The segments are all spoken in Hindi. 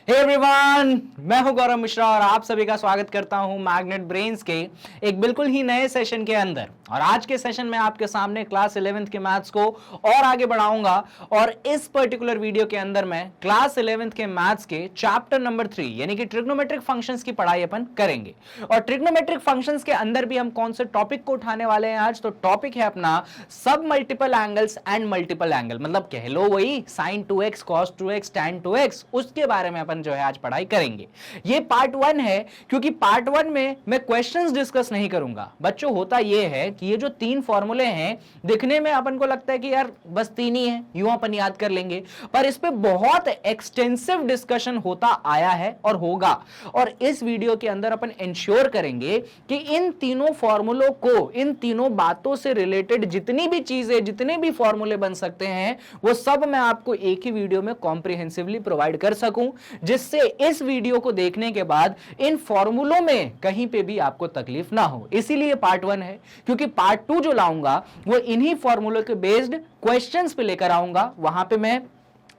हे एवरीवन, मैं हूं गौरव मिश्रा और आप सभी का स्वागत करता हूं मैग्नेट ब्रेन्स के एक बिल्कुल ही नए सेशन के अंदर। और आज के सेशन में आपके सामने क्लास 11th के मैथ्स को और आगे बढ़ाऊंगा और इस पर्टिकुलर वीडियो के अंदर मैं क्लास 11th के मैथ्स के चैप्टर नंबर 3 यानी कि ट्रिग्नोमेट्रिक फंक्शंस की पढ़ाई अपन करेंगे। और ट्रिग्नोमेट्रिक फंक्शंस के अंदर भी हम कौन से टॉपिक को उठाने वाले हैं आज? तो टॉपिक है अपना सब multiple angles and multiple angle, मतलब कह लो वही sin 2x cos 2x tan 2x, उसके बारे में जो है आज पढ़ाई करेंगे। ये पार्ट 1 है क्योंकि पार्ट 1 में मैं क्वेश्चंस डिस्कस नहीं करूंगा। बच्चों होता ये है कि ये जो 3 फॉर्मूले हैं दिखने में अपन को लगता है कि यार बस 3 ही है, यूं अपन याद कर लेंगे, पर इस पे बहुत एक्सटेंसिव डिस्कशन होता आया है और होगा। और इस वीडियो के अंदर अपन इंश्योर करेंगे कि इन तीनों फॉर्मूलों को, इन तीनों बातों से रिलेटेड जितनी भी चीजें, जितने भी फॉर्मूले बन सकते हैं, वो सब मैं आपको एक ही वीडियो में कॉम्प्रिहेंसिवली प्रोवाइड कर सकूं, जिससे इस वीडियो को देखने के बाद इन फॉर्मूलों में कहीं पे भी आपको तकलीफ ना हो। इसीलिए पार्ट 1 है, क्योंकि पार्ट 2 जो लाऊंगा वो इन्हीं फॉर्मूलों के बेस्ड क्वेश्चंस पे लेकर आऊंगा। वहां पे मैं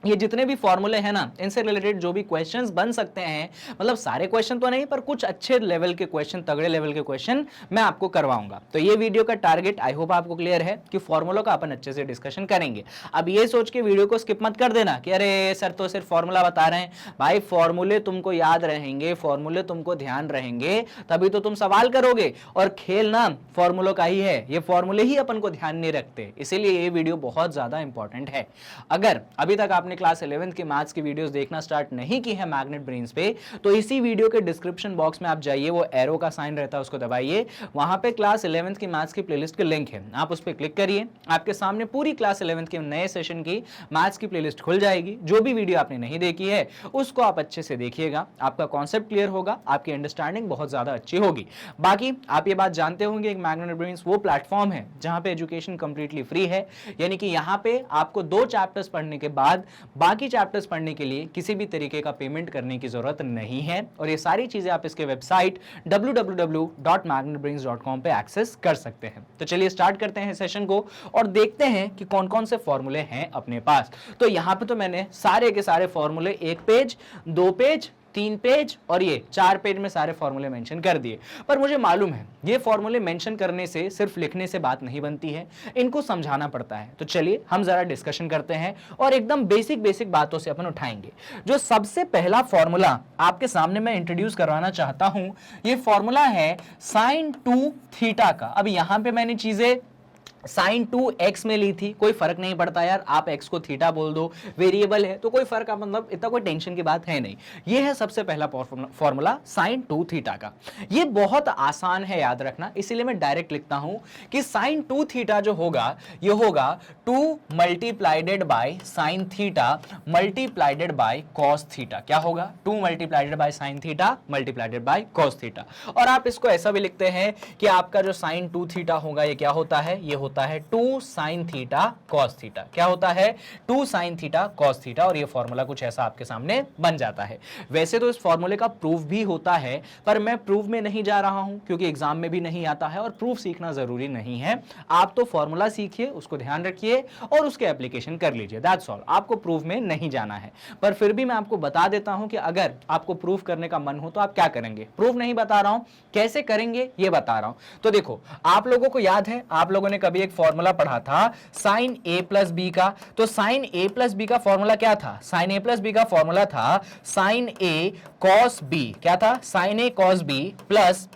ये जितने भी फॉर्मूले हैं ना, इनसे रिलेटेड जो भी क्वेश्चंस बन सकते हैं, मतलब सारे क्वेश्चन तो नहीं पर कुछ अच्छे लेवल के क्वेश्चन, तगड़े लेवल के क्वेश्चन मैं आपको करवाऊंगा। तो ये वीडियो का टारगेट आई होप आपको क्लियर है कि फॉर्मूलों का अपन अच्छे से डिस्कशन करेंगे। अब ये सोच के वीडियो को स्किप मत कर देना कि अरे सर तो सिर्फ फॉर्मूला बता रहे हैं। भाई फॉर्मूले तुमको याद रहेंगे, फॉर्मूले तुमको ध्यान रहेंगे, तभी तो तुम सवाल करोगे। और खेल ना फॉर्मूलों का ही है, ये फॉर्मूले ही अपन को ध्यान नहीं रखते, इसीलिए ये वीडियो बहुत ज्यादा इंपॉर्टेंट है। अगर अभी तक आपने क्लास 11th के मैथ्स की वीडियोस देखना स्टार्ट नहीं की है मैग्नेट ब्रेन्स पे, तो इसी वीडियो के डिस्क्रिप्शन बॉक्स में आप जाइए, वो एरो का साइन रहता है उसको दबाइए, वहां पे क्लास 11th की मैथ्स की प्लेलिस्ट के लिंक है, आप उस पर क्लिक करिए। आपके सामने पूरी क्लास 11th के नए सेशन की मैथ्स की प्लेलिस्ट खुल जाएगी। जो भी वीडियो आपने नहीं देखी है उसको आप अच्छे से देखिएगा, आपका कॉन्सेप्ट क्लियर होगा, आपकी अंडरस्टैंडिंग बहुत ज्यादा अच्छी होगी। बाकी आप ये बात जानते होंगे कि मैग्नेट ब्रेन्स वो प्लेटफॉर्म है जहां पे एजुकेशन कंप्लीटली फ्री है, यानी कि यहां पे आपको 2 चैप्टर्स पढ़ने के बाद बाकी चैप्टर्स पढ़ने के लिए किसी भी तरीके का पेमेंट करने की जरूरत नहीं है। और ये सारी चीजें आप इसके वेबसाइट www.magnetbrains.com पे एक्सेस कर सकते हैं। तो चलिए स्टार्ट करते हैं सेशन को और देखते हैं कि कौन कौन से फॉर्मूले हैं अपने पास। तो यहां पे तो मैंने सारे के सारे फॉर्मूले 1 पेज, 2 पेज, 3 पेज और ये 4 पेज में सारे फॉर्मूले मेंशन कर दिए। पर मुझे मालूम है ये फॉर्मूले मेंशन करने से, सिर्फ लिखने से बात नहीं बनती है, इनको समझाना पड़ता है। तो चलिए हम जरा डिस्कशन करते हैं और एकदम बेसिक बेसिक बातों से अपन उठाएंगे। जो सबसे पहला फॉर्मूला आपके सामने मैं इंट्रोड्यूस करवाना चाहता हूं, ये फॉर्मूला है sin 2 थीटा का। अब यहां पे मैंने चीजें sin 2x में ली थी, कोई फर्क नहीं पड़ता यार, आप x को थीटा बोल दो, वेरिएबल है तो कोई फर्क, मतलब इतना कोई टेंशन की बात है नहीं। ये है सबसे पहला फॉर्मूला sin 2 थीटा का। ये बहुत आसान है याद रखना, इसीलिए मैं डायरेक्ट लिखता हूं कि sin 2 थीटा जो होगा ये होगा 2 multiplied bye sin theta मल्टीप्लाइडेड bye cos theta. क्या होगा? 2 multiplied bye sin theta मल्टीप्लाइडेड bye cos theta. और आप इसको ऐसा भी लिखते हैं कि आपका जो sin 2 थीटा होगा ये क्या होता है? ये होता है 2 sin थीटा cos थीटा। क्या होता है? 2 sin थीटा cos थीटा। और ये फॉर्मूला कुछ ऐसा आपके सामने बन जाता है। वैसे तो इस फॉर्मूले का प्रूफ भी होता है, पर मैं प्रूफ में नहीं जा रहा हूं क्योंकि एग्जाम में भी नहीं आता है और प्रूफ सीखना जरूरी नहीं है। आप तो फॉर्मूला सीखिए, उसको ध्यान रखिए और उसके एप्लीकेशन कर लीजिए, दैट्स ऑल। आपको प्रूफ में नहीं जाना है। पर फिर भी मैं आपको बता देता हूं कि अगर आपको प्रूफ करने का मन हो तो आप क्या करेंगे। प्रूफ नहीं बता रहा हूं, कैसे करेंगे ये बता रहा हूं। तो देखो, आप लोगों को याद है, आप लोगों ने कभी एक फॉर्मूला पढ़ा था sin a प्लस बी का। तो sin a प्लस बी का फॉर्मूला क्या था? sin a प्लस बी का फॉर्मूला था sin a cos b। क्या था? sin a cos b plus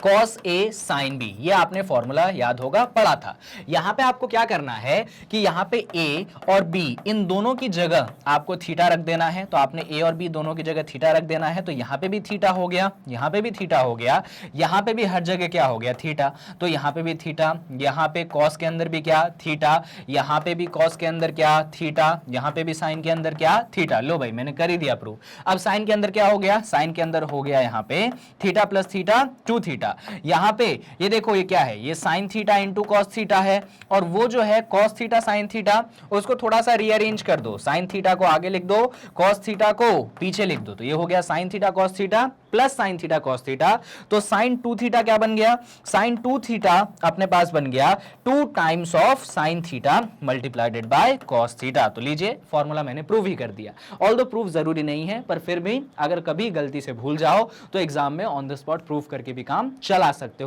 cos a sin b। ये आपने फॉर्मूला याद होगा, पढ़ा था। यहां पे आपको क्या करना है कि यहां पे a और b इन दोनों की जगह आपको थीटा रख देना है। तो आपने a और b दोनों की जगह थीटा रख देना है। तो यहां पे भी थीटा हो गया, यहां पे भी थीटा हो गया, यहां पे भी हर जगह क्या हो गया? थीटा। तो यहां पे भी थीटा, यहां पे cos के अंदर भी क्या? थीटा, यहां पे भी cos के अंदर क्या? थीटा, यहां पे भी sin के अंदर क्या? थीटा। लो भाई मैंने कर ही दिया प्रूफ। अब sin के अंदर क्या हो गया? sin के अंदर हो गया यहां पे थीटा प्लस थीटा 2 थीटा। यहां पे ये देखो, ये क्या है? ये sin theta into cos theta है। और वो जो है cos थीटा sin थीटा, उसको थोड़ा सा रीअरेंज कर दो। sin थीटा को आगे लिख दो, cos थीटा को पीछे लिख दो। तो ये हो गया sin theta cos theta plus sine theta cos theta, तो साइन 2 थीटा क्या बन गया, साइन 2 थीटा अपने पास बन गया 2 times of sine theta मल्टीप्लाइडेड by cos theta. तो लीजिए फॉर्मूला मैंने प्रूव ही कर दिया। ऑल्दो प्रूफ जरूरी नहीं है, पर फिर भी अगर कभी गलती से भूल जाओ तो एग्जाम में ऑन द स्पॉट प्रूफ करके भी काम चला सकते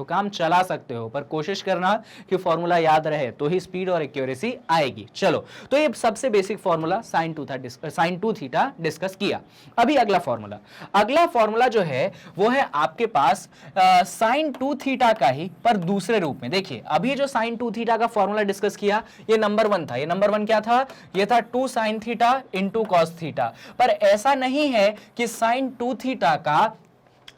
हो, पर कोशिश करना कि फॉर्मूला याद रहे तो ही स्पीड और एक्यूरेसी आएगी। चलो, तो ये सबसे basic formula sine 2 theta discuss किया। अभी अगला फॉर्मूला जो है वो है आपके पास साइन 2 थीटा का ही, पर दूसरे रूप में। देखिए अभी जो साइन 2 थीटा का फॉर्मूला डिस्कस किया ये नंबर 1 था। ये नंबर 1 क्या था, ये था 2 sine theta into cos theta. पर ऐसा नहीं है कि साइन 2 थीटा का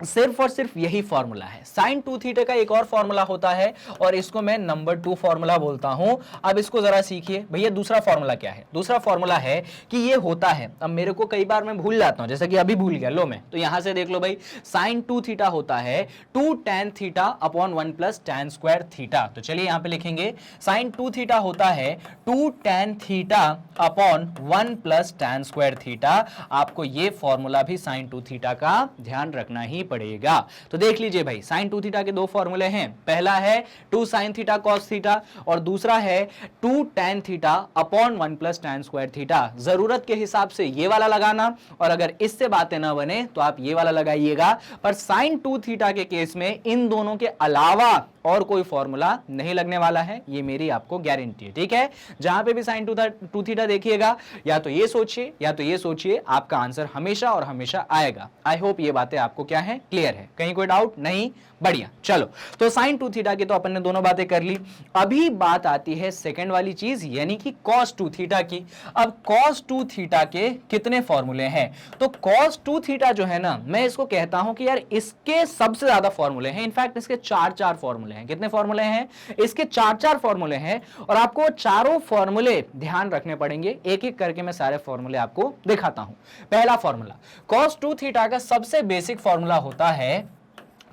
सिर्फ और सिर्फ यही फॉर्मूला है। साइन 2 थीटा का एक और फॉर्मूला होता है और इसको मैं नंबर 2 फॉर्मूला बोलता हूं। अब इसको जरा सीखिए भैया, दूसरा फॉर्मूला क्या है। दूसरा फॉर्मूला है कि ये होता है, अब मेरे को कई बार मैं भूल जाता हूं, जैसे कि अभी भूल गया लो मैं, तो यहां से देख लो भाई, साइन 2 थीटा होता है 2 tan theta upon 1 plus tan square theta. तो चलिए यहां पे लिखेंगे साइन 2 थीटा होता है 2 tan theta upon 1 plus tan square theta. आपको ये फॉर्मूला भी साइन 2 थीटा का ध्यान रखना ही पड़ेगा। तो देख लीजिए भाई, साइन 2 थीटा के दो फॉर्मूले हैं। पहला है 2 साइन थीटा कॉस थीटा और दूसरा है 2 tan theta upon 1 plus tan square theta. जरूरत के हिसाब से ये वाला लगाना और अगर इससे बातें ना बने तो आप ये वाला लगाइएगा। पर साइन 2 थीटा के केस में इन दोनों के अलावा और कोई फॉर्मूला नहीं लगने वाला है, ये मेरी आपको गारंटी है। ठीक है, जहां पे भी साइन 2 थीटा देखिएगा या तो ये सोचिए या तो ये सोचिए, आपका आंसर हमेशा और हमेशा आएगा। आई होप ये बातें आपको क्या है, क्लियर है, कहीं कोई डाउट नहीं। बढ़िया, चलो तो साइन 2 थीटा की तो अपन ने दोनों बातें कर ली। अभी बात आती है सेकंड वाली चीज, यानी कि cos 2 थीटा की। अब cos 2 थीटा के कितने फॉर्मूले हैं, तो cos 2 थीटा जो है ना, मैं इसको कहता हूं कि यार इसके सबसे ज्यादा फॉर्मूले हैं। इनफैक्ट इसके 4 फॉर्मूले हैं। कितने फॉर्मूले हैं, इसके 4 फॉर्मूले हैं और आपको चारों फॉर्मूले ध्यान रखने पड़ेंगे। एक एक करके मैं सारे फॉर्मूले आपको दिखाता हूं। पहला फॉर्मूला, cos 2 थीटा का सबसे बेसिक फॉर्मूला होता है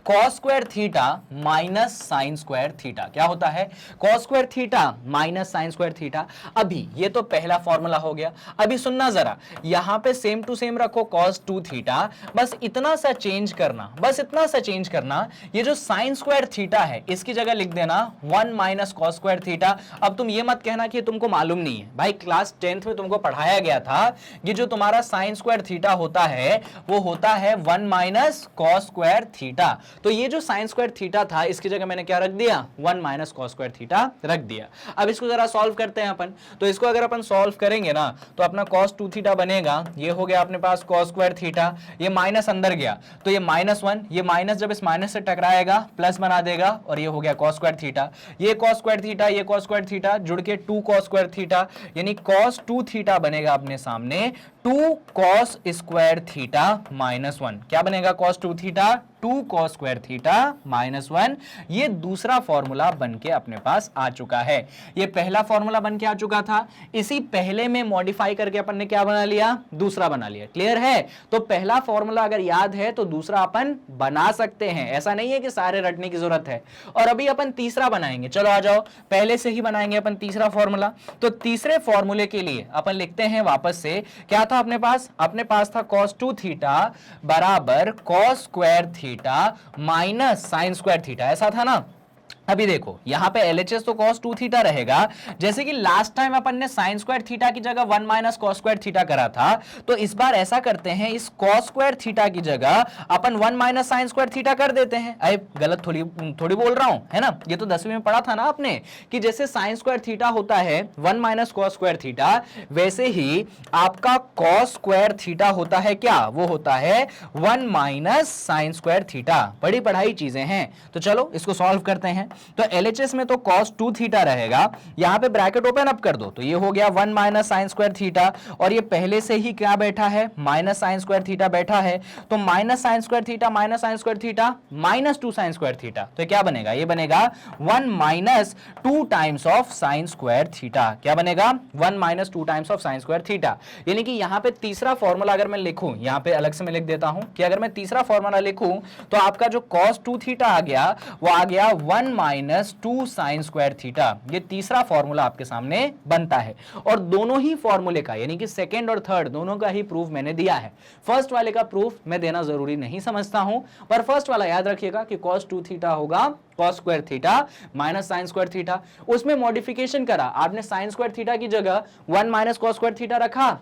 cos square theta minus sine square theta. क्या होता है, cos square theta minus sine square theta. अभी ये तो पहला फॉर्मूला हो गया। अभी सुनना जरा, यहां पे सेम टू सेम रखो कॉस 2 थीटा, बस इतना सा चेंज करना, ये जो साइन स्क्वायर थीटा है इसकी जगह लिख देना 1 माइनस कॉस स्क्वायर थीटा। अब तुम ये मत कहना कि तुमको मालूम नहीं है भाई, क्लास 10th में तुमको पढ़ाया गया था कि जो तुम्हारा साइन स्क्वायर थीटा होता है वो होता है 1 माइनस कॉस स्क्वायर थीटा। तो ये जो साइन स्क्वायर थीटा था इसकी जगह मैंने क्या रख दिया, 1 माइनस कॉस स्क्वायर थीटा रख दिया। अब इसको जरा सॉल्व करते हैं अपन। तो इसको अगर अपन सॉल्व करेंगे ना तो अपना cos 2 थीटा बनेगा, ये हो गया अपने पास cos स्क्वायर थीटा, ये माइनस अंदर गया तो ये -1, ये माइनस जब इस माइनस से टकराएगा प्लस बना देगा और ये हो गया cos स्क्वायर थीटा। ये cos स्क्वायर थीटा, ये cos स्क्वायर थीटा जुड़ के 2 cos स्क्वायर थीटा, यानी cos 2 थीटा बनेगा अपने सामने 2 cos स्क्वायर थीटा -1। क्या बनेगा cos 2 theta, 2 cos square theta -1। ये दूसरा फॉर्मूला बन के अपने पास आ चुका है। ये पहला फॉर्मूला बन के आ चुका था, इसी पहले में मॉडिफाई करके अपन ने क्या बना लिया, दूसरा बना लिया। क्लियर है, तो पहला फॉर्मूला अगर याद है तो दूसरा अपन बना सकते हैं, ऐसा नहीं है कि सारे रटने की जरूरत है। और अभी अपन तीसरा बनाएंगे, चलो आ जाओ, पहले से ही बनाएंगे अपन तीसरा फॉर्मूला। तो तीसरे फॉर्मूले के लिए अपन लिखते हैं वापस से, क्या था अपने पास था cos 2 थीटा बराबर cos square theta minus sine square theta, ऐसा था ना। अभी देखो यहां पे LHS तो cos 2 थीटा रहेगा, जैसे कि लास्ट टाइम अपन ने साइन स्क्वायर थीटा की जगह 1 माइनस cos स्क्वायर थीटा करा था, तो इस बार ऐसा करते हैं, इस cos स्क्वायर थीटा की जगह अपन 1 माइनस साइन स्क्वायर थीटा कर देते हैं। अरे गलत थोड़ी बोल रहा हूं, है ना, ये तो 10वीं में पढ़ा था ना आपने कि जैसे साइन स्क्वायर थीटा होता है 1 माइनस cos स्क्वायर थीटा, वैसे ही आपका cos स्क्वायर थीटा होता है क्या, वो होता है 1 माइनस साइन स्क्वायर थीटा। बड़ी पढ़ाई चीजें हैं, तो चलो इसको सॉल्व करते हैं। तो LHS में तो cos 2 थीटा रहेगा, यहां पे ब्रैकेट ओपन अप कर दो तो ये हो गया 1 माइनस साइन स्क्वायर थीटा, और ये पहले से ही क्या बैठा है, माइनस साइन स्क्वायर थीटा बैठा है, तो minus sine square theta minus sine square theta minus 2 sine square theta, तो क्या बनेगा, ये बनेगा 1 minus 2 times of sine square theta. क्या बनेगा, 1 minus 2 times of sine square theta. यानी कि यहां पे तीसरा फॉर्मूला अगर मैं लिखूं, यहां पे अलग से मैं लिख देता हूं कि अगर मैं तीसरा फॉर्मूला लिखूं तो आपका जो cos 2 थीटा आ गया वो आ गया 1 माइनस 2 साइन स्क्वायर थीटा, ये तीसरा फॉर्मूला आपके सामने बनता है। और दोनों ही फॉर्मूले का यानी कि सेकंड और थर्ड दोनों का ही प्रूफ मैंने दिया है। फर्स्ट वाले का प्रूफ मैं देना जरूरी नहीं समझता हूं, पर फर्स्ट वाला याद रखिएगा कि cos 2 थीटा होगा cos square theta minus sine square theta. उसमें मॉडिफिकेशन करा आपने, साइन स्क्वायर थीटा की जगह 1 माइनस cos स्क्वायर थीटा रखा,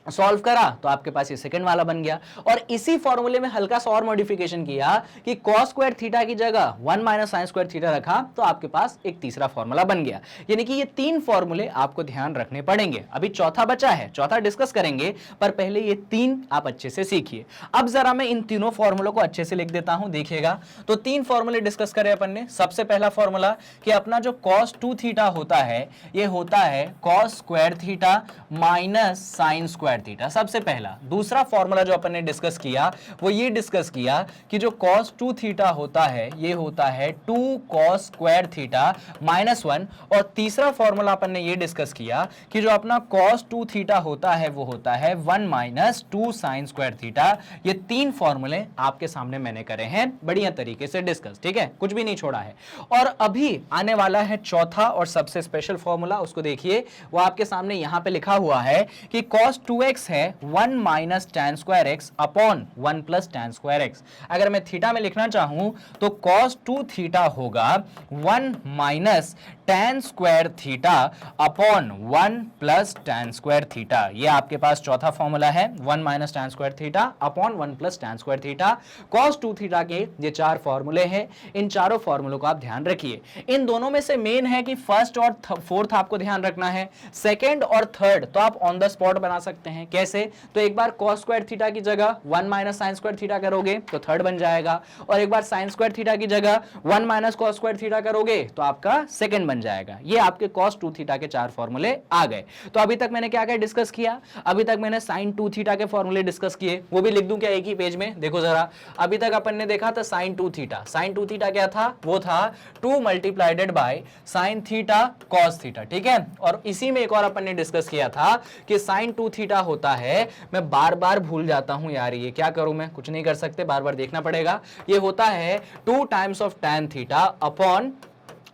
सॉल्व करा तो आपके पास ये सेकंड वाला बन गया। और इसी फॉर्मूले में हल्का सा और मॉडिफिकेशन किया कि cos स्क्वायर थीटा की जगह 1 माइनस साइन स्क्वायर थीटा रखा तो आपके पास एक तीसरा फॉर्मूला बन गया। यानी कि ये तीन फॉर्मूले आपको ध्यान रखने पड़ेंगे। अभी चौथा बचा है, चौथा डिस्कस करेंगे, पर पहले ये तीन आप अच्छे से सीखिए। अब जरा मैं इन तीनों फॉर्मूलों को अच्छे से लिख देता हूं, देखिएगा। तो तीन फॉर्मूले डिस्कस करें अपन ने। सबसे पहला फॉर्मूला कि अपना जो cos 2 थीटा होता है ये होता है cos square theta minus sine square theta, सबसे पहला। दूसरा फॉर्मूला जो अपन ने डिस्कस किया वो ये डिस्कस किया कि जो cos 2 थीटा होता है ये होता है 2 cos स्क्वायर थीटा माइनस 1। और तीसरा फॉर्मूला अपन ने ये डिस्कस किया कि जो अपना cos 2 थीटा होता है वो होता है 1 माइनस 2 साइन स्क्वायर थीटा। ये तीन फॉर्मूले आपके सामने मैंने करे हैं बढ़िया तरीके से डिस्कस, ठीक है, कुछ भी नहीं छोड़ा है। और अभी आने वाला है चौथा और सबसे स्पेशल फॉर्मूला, उसको देखिए। वो आपके सामने यहां पे लिखा हुआ है कि cos 2x है 1 minus tan square x upon 1 plus tan square x. अगर मैं थीटा में लिखना चाहूं तो cos 2 थीटा होगा 1 minus tan square theta upon 1 plus tan square theta. ये आपके पास चौथा फॉर्मूला है, 1 minus tan square theta upon 1 plus tan square theta. cos 2 theta के ये चार फॉर्मूले हैं, इन चारों फॉर्मूलों का आप ध्यान रखिए। इन दोनों में से मेन है कि फर्स्ट और फोर्थ आपको ध्यान रखना है, सेकंड और थर्ड तो आप ऑन द स्पॉट बना सकते हैं। कैसे? तो एक बार cos स्क्वायर थीटा की जगह 1 माइनस साइन स्क्वायर थीटा करोगे तो थर्ड बन जाएगा, और एक बार साइन स्क्वायर थीटा की जगह 1 माइनस cos स्क्वायर थीटा करोगे तो आपका सेकंड बन जाएगा। ये आपके cos 2 थीटा के चार फॉर्मूले आ गए। तो अभी तक मैंने क्या क्या डिस्कस किया? अभी तक मैंने sin 2 थीटा के फॉर्मूले डिस्कस किए, वो भी लिख दूं क्या एक ही पेज में? देखो जरा, अभी तक अपन ने देखा था sin 2 थीटा। sin 2 थीटा क्या था? वो था 2 multiplied bye sin theta cos theta, ठीक है। और इसी में एक और अपन ने डिस्कस किया था कि sin 2 थीटा होता है, मैं बार बार भूल जाता हूं यार, ये क्या करूं मैं, कुछ नहीं कर सकते, बार बार देखना पड़ेगा। ये होता है 2 times of tan theta upon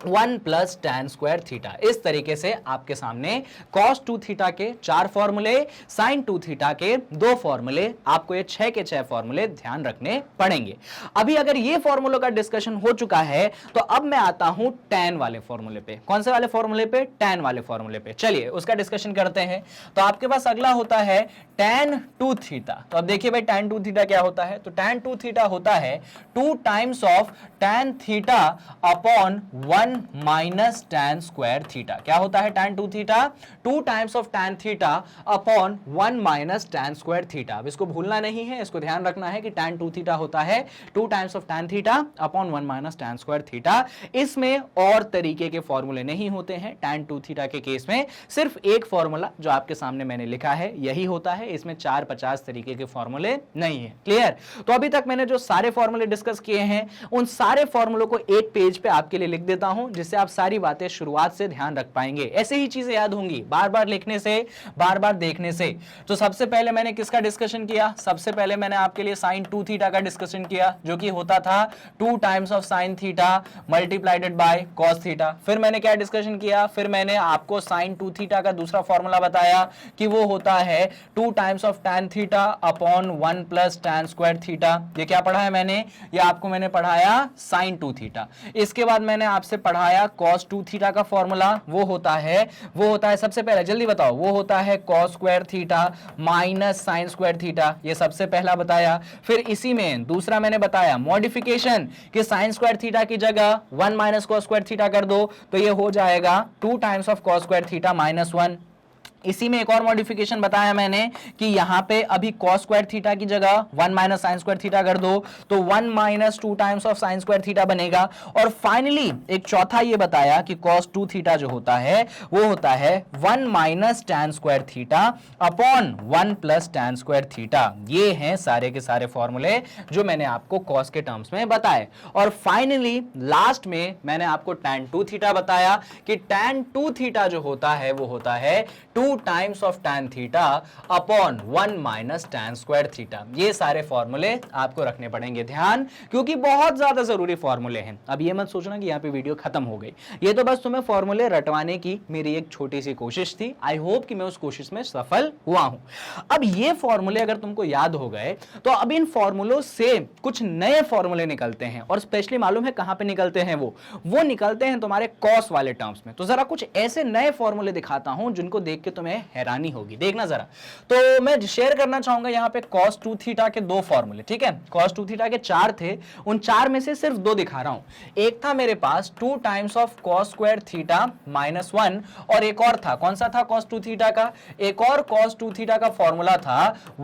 1 plus tan square theta. इस तरीके से आपके सामने cos 2 थीटा के चार फॉर्मूले, sin 2 थीटा के दो फॉर्मूले, आपको ये 6 के 6 फॉर्मूले ध्यान रखने पड़ेंगे। अभी अगर ये फॉर्मूलों का डिस्कशन हो चुका है तो अब मैं आता हूं tan वाले फॉर्मूले पे। कौन से वाले फॉर्मूले पे? tan वाले फॉर्मूले पे। चलिए उसका डिस्कशन करते हैं। तो आपके पास अगला होता है tan 2 थीटा। तो अब देखिए भाई tan 2 थीटा क्या होता है? तो tan 2 थीटा होता है 2 times of tan theta upon 1 minus tan square theta. क्या होता है tan 2 theta? 2 times of tan theta upon 1 minus tan square theta. अब इसको भूलना नहीं है, इसको ध्यान रखना है कि tan 2 थीटा होता है 2 times of tan theta upon 1 minus tan square theta. इसमें और तरीके के फॉर्मूले नहीं होते हैं। tan 2 थीटा के केस में सिर्फ एक फॉर्मूला जो आपके सामने मैंने लिखा है यही होता है, इसमें 4-50 तरीके के फॉर्मूले नहीं है। क्लियर? तो अभी तक मैंने जो सारे फॉर्मूले डिस्कस किए हैं उन सारे फॉर्मूलों को एक पेज पे आपके लिए लिख देता हूं, जिससे आप सारी बातें शुरुआत से ध्यान रख पाएंगे। ऐसे ही चीजें याद होंगी बार बार लिखने से, बार बार देखने से। तो सबसे पहले मैंने किसका डिस्कशन किया? सबसे पहले मैंने आपके लिए sin 2 थीटा का डिस्कशन किया, जो कि होता था 2 times of sin theta मल्टीप्लाइडेड bye cos theta. फिर मैंने क्या डिस्कशन किया? फिर मैंने आपको sin 2 थीटा का दूसरा फॉर्मूला बताया कि वो होता है 2 times of tan theta upon 1 plus tan square theta. ये क्या पढ़ा है मैंने? ये आपको मैंने पढ़ाया sin 2 थीटा। इसके बाद मैंने आपसे पढ़ाया cos 2 थीटा का फॉर्मूला। वो होता है सबसे पहले जल्दी बताओ, वो होता है cos square theta minus sin square theta. ये सबसे पहला बताया। फिर इसी में दूसरा मैंने बताया मॉडिफिकेशन कि sin स्क्वायर थीटा की जगह 1 माइनस cos स्क्वायर थीटा कर दो तो ये हो जाएगा 2 times of cos square theta minus 1। इसी में एक और मॉडिफिकेशन बताया मैंने कि यहां पे अभी cos स्क्वायर थीटा की जगह 1 माइनस साइन स्क्वायर थीटा कर दो तो 1 minus 2 times of sine square theta बनेगा। और फाइनली एक चौथा ये बताया कि cos 2 थीटा जो होता है वो होता है 1 minus tan square theta upon 1 plus tan square theta. ये हैं सारे के सारे फॉर्मूले जो मैंने आपको cos के टर्म्स में बताए। और फाइनली लास्ट में मैंने आपको tan 2 थीटा बताया कि tan 2 थीटा जो होता है वो होता है 2 2 times of tan theta upon 1 minus tan square theta. ये सारे फॉर्मूले आपको रखने पड़ेंगे ध्यान, क्योंकि बहुत ज्यादा जरूरी फॉर्मूले हैं। अब ये मत सोचना कि यहाँ पे वीडियो खत्म हो गई, ये तो बस तुम्हें फॉर्मूले रटवाने की मेरी एक छोटी सी कोशिश थी। आई होप कि मैं उस कोशिश में सफल हुआ हूं। अब ये फॉर्मूले अगर तुमको याद हो गए तो अब इन फॉर्मूलों से कुछ नए फॉर्मूले निकलते हैं, और स्पेशली मालूम है कहां पे निकलते हैं? वो निकलते हैं तुम्हारे कॉस वाले टर्म्स में। तो जरा कुछ ऐसे नए फॉर्मूले दिखाता हूं जिनको देख के तुम्हें हैरानी होगी। देखना जरा, तो मैं शेयर करना चाहूंगा यहाँ पे cos 2 थीटा के 2 फॉर्मूले। ठीक है, cos 2 थीटा के 4 थे, उन 4 में से सिर्फ 2 दिखा रहा हूं। एक था मेरे पास 2 times of cos square theta minus 1, और एक और था, कौन सा था cos 2 थीटा का? एक और cos 2 थीटा का फॉर्मूला था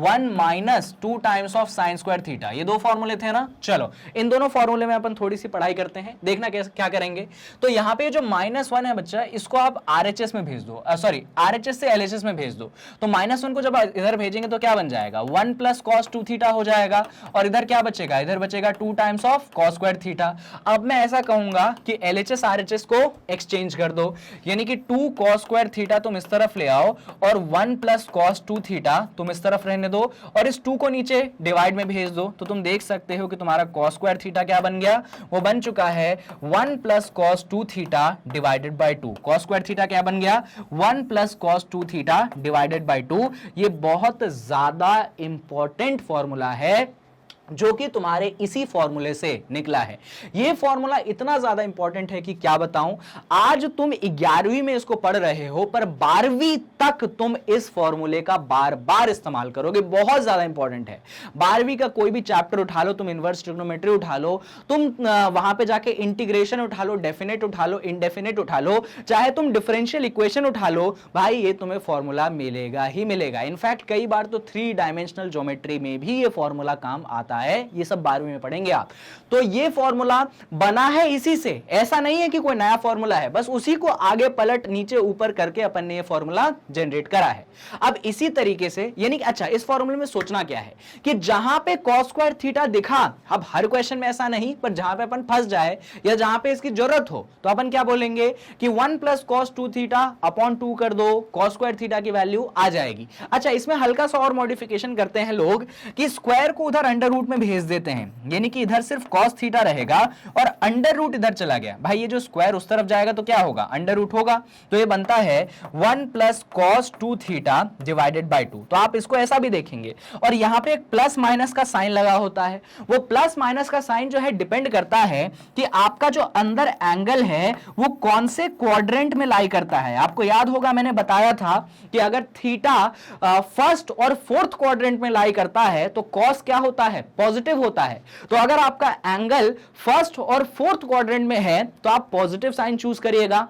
1 minus 2 times of sine square theta. ये 2 फॉर्मूले थे ना। चलो इन दोनों फॉर्मूले में अपन थोड़ी सी पढ़ाई करते हैं। देखना क्या करेंगे। तो यहाँ पे जो -1 है बच्चा, इसको आप RHS में भेज दो, सॉरी RHS से LHS में भेज दो। तो -1 को जब इधर भेजेंगे तो क्या बन जाएगा? 1 प्लस cos 2 थीटा हो जाएगा, और इधर क्या बचेगा? इधर बचेगा 2 times of cos square theta. अब मैं ऐसा कहूंगा कि LHS RHS को एक्सचेंज कर दो, यानी कि 2 cos स्क्वायर थीटा तुम इस तरफ ले आओ, और 1 प्लस cos 2 थीटा तुम इस तरफ रहने दो, और इस 2 को नीचे डिवाइड में भेज दो। तो तुम देख सकते हो कि तुम्हारा cos स्क्वायर थीटा क्या बन गया? वो बन चुका है 1 plus cos 2 theta divided by 2। cos square theta क्या बन गया? 1 plus cos 2 theta divided by 2। ये बहुत ज्यादा इंपॉर्टेंट फॉर्मूला है जो कि तुम्हारे इसी फॉर्मूले से निकला है। ये फॉर्मूला इतना ज्यादा इंपॉर्टेंट है कि क्या बताऊं। आज तुम 11वीं में इसको पढ़ रहे हो, पर 12वीं तक तुम इस फॉर्मूले का बार बार इस्तेमाल करोगे। बहुत ज्यादा इंपॉर्टेंट है। 12वीं का कोई भी चैप्टर उठा लो, तुम इनवर्स ट्रिग्नोमेट्री उठा लो, तुम वहां पे जाके इंटीग्रेशन उठा लो, डेफिनेट उठा लो, इनडेफिनेट उठा लो, चाहे तुम डिफरेंशियल इक्वेशन उठा लो, भाई ये तुम्हें फॉर्मूला मिलेगा ही मिलेगा। इनफैक्ट कई बार तो 3 डायमेंशनल ज्योमेट्री में भी ये फॉर्मूला काम आता है। ये सब 12वीं में पढ़ेंगे आप। तो ये फॉर्मूला बना है इसी से, ऐसा नहीं है कि कोई नया फॉर्मूला है, बस उसी को आगे पलट नीचे ऊपर करके अपन ने ये फॉर्मूला जनरेट करा है। अब इसी तरीके से, यानी कि अच्छा इस फॉर्मूले में सोचना क्या है कि जहां पे cos स्क्वायर थीटा दिखा, अब हर क्वेश्चन में ऐसा नहीं, पर जहां पे अपन फंस जाए या जहां पे इसकी जरूरत हो, तो अपन क्या बोलेंगे कि 1 प्लस cos 2 थीटा अपॉन 2 कर दो, cos स्क्वायर थीटा की वैल्यू आ जाएगी। अच्छा इसमें हल्का सा और मॉडिफिकेशन करते हैं लोग कि स्क्वायर को उधर अंडर रूट में भेज देते हैं, यानी कि इधर सिर्फ cos थीटा रहेगा और अंडर रूट इधर चला गया। भाई ये जो स्क्वायर उस तरफ जाएगा तो क्या होगा? अंडर रूट होगा। तो ये बनता है 1 plus cos 2 theta divided by 2। तो आप इसको ऐसा भी देखेंगे, और यहां पे एक प्लस माइनस का साइन लगा होता है। वो प्लस माइनस का साइन जो है डिपेंड करता है कि आपका जो अंदर एंगल है वो कौन से क्वाड्रेंट में लाई करता है। आपको याद होगा मैंने बताया था कि अगर थीटा फर्स्ट और फोर्थ क्वाड्रेंट में लाई करता है तो cos क्या होता है? पॉजिटिव होता है। तो अगर आपका एंगल फर्स्ट और फोर्थ क्वाड्रेंट में है तो आप पॉजिटिव साइन चूज करिएगा।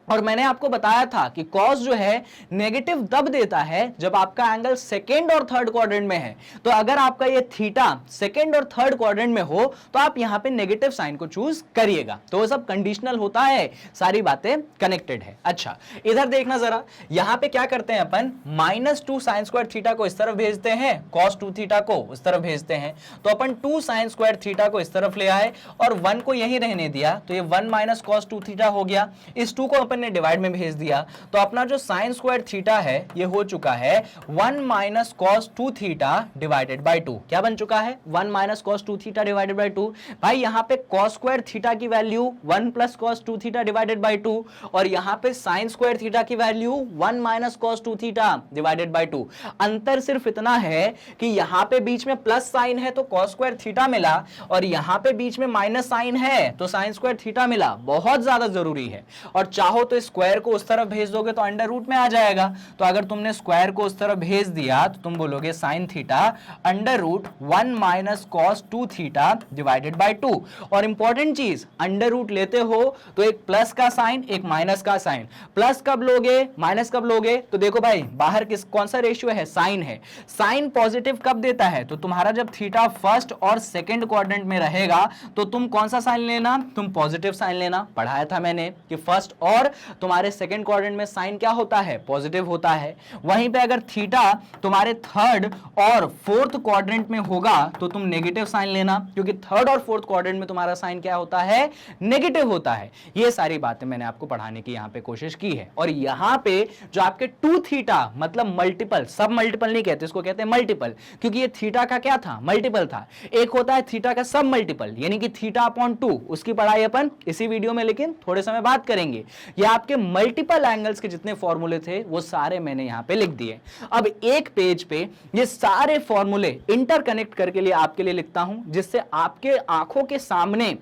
और मैंने आपको बताया था कि cos जो है नेगेटिव तब देता है जब आपका एंगल सेकेंड और थर्ड क्वाड्रेंट में है। तो अगर आपका ये थीटा सेकेंड और थर्ड क्वाड्रेंट में हो तो आप यहां पे नेगेटिव साइन को चूज करिएगा। तो वो सब कंडीशनल होता है, सारी बातें कनेक्टेड है। अच्छा इधर देखना जरा, यहां पे क्या करते हैं अपन? -2 साइन स्क्वायर थीटा को इस तरफ भेजते हैं, cos 2 थीटा को उस तरफ भेजते हैं। तो अपन 2 साइन स्क्वायर थीटा को इस तरफ ले आए और 1 को यहीं रहने दिया, तो ये 1 माइनस cos 2 थीटा हो गया। इस 2 को अपन ने डिवाइड में भेज दिया, तो अपना जो साइन स्क्वायर थीटा है ये हो चुका है 1 minus cos 2 theta divided by 2। क्या बन चुका है? 1 minus cos 2 theta divided by 2। भाई यहां पे cos स्क्वायर थीटा की value 1 plus cos 2 theta divided by 2, और यहां पे साइन स्क्वायर थीटा की value 1 minus cos 2 theta divided by 2। अंतर सिर्फ इतना है कि यहां पे बीच में प्लस साइन है तो cos स्क्वायर थीटा मिला, और यहां पे बीच में माइनस साइन है तो साइन स्क्वायर थीटा मिला। बहुत ज्यादा जरूरी है। और चाहो तो स्क्वायर को उस तरफ भेज दोगे तो अंडर रूट में आ जाएगा। तो अगर तुमने स्क्वायर को उस तरफ भेज दिया तो तुम बोलोगे sine theta under root 1 minus cos 2 theta divided by 2। और इंपॉर्टेंट चीज, अंडर रूट लेते हो तो एक प्लस का साइन एक माइनस का साइन। प्लस कब लोगे माइनस कब लोगे? तो देखो भाई बाहर कौन सा रेशियो है? साइन है। साइन पॉजिटिव कब देता है? तो तुम्हारा जब थीटा फर्स्ट और सेकेंड क्वाड्रेंट में रहेगा तो तुम कौन सा साइन लेना? तुम पॉजिटिव साइन लेना। पढ़ाया था मैंने कि फर्स्ट और तुम्हारे सेकंड क्वाड्रेंट में साइन क्या होता है, पॉजिटिव होता है। वहीं पे अगर थीटा तुम्हारे थर्ड और फोर्थ क्वाड्रेंट में होगा तो तुम नेगेटिव साइन लेना, क्योंकि थर्ड और फोर्थ क्वाड्रेंट में तुम्हारा साइन क्या होता है, नेगेटिव होता है। ये सारी बातें मैंने आपको पढ़ाने की यहां पे कोशिश की है। और यहां पे जो आपके 2 थीटा मतलब मल्टीपल, सब मल्टीपल नहीं कहते, इसको कहते हैं मल्टीपल, क्योंकि ये थीटा का क्या था, मल्टीपल था। एक होता है थीटा का सब मल्टीपल, यानी कि थीटा अपॉन 2, उसकी पढ़ाई अपन इसी वीडियो में लेकिन थोड़े समय बाद करेंगे। ये आपके मल्टीपल एंगल्स के जितने फॉर्मूले थे वो सारे मैंने यहां पे लिख दिए। अब एक पेज पे ये सारे फॉर्मूले इंटरकनेक्ट करके लिए आपके लिए लिखता हूं, जिससे आपके आंखों के सामने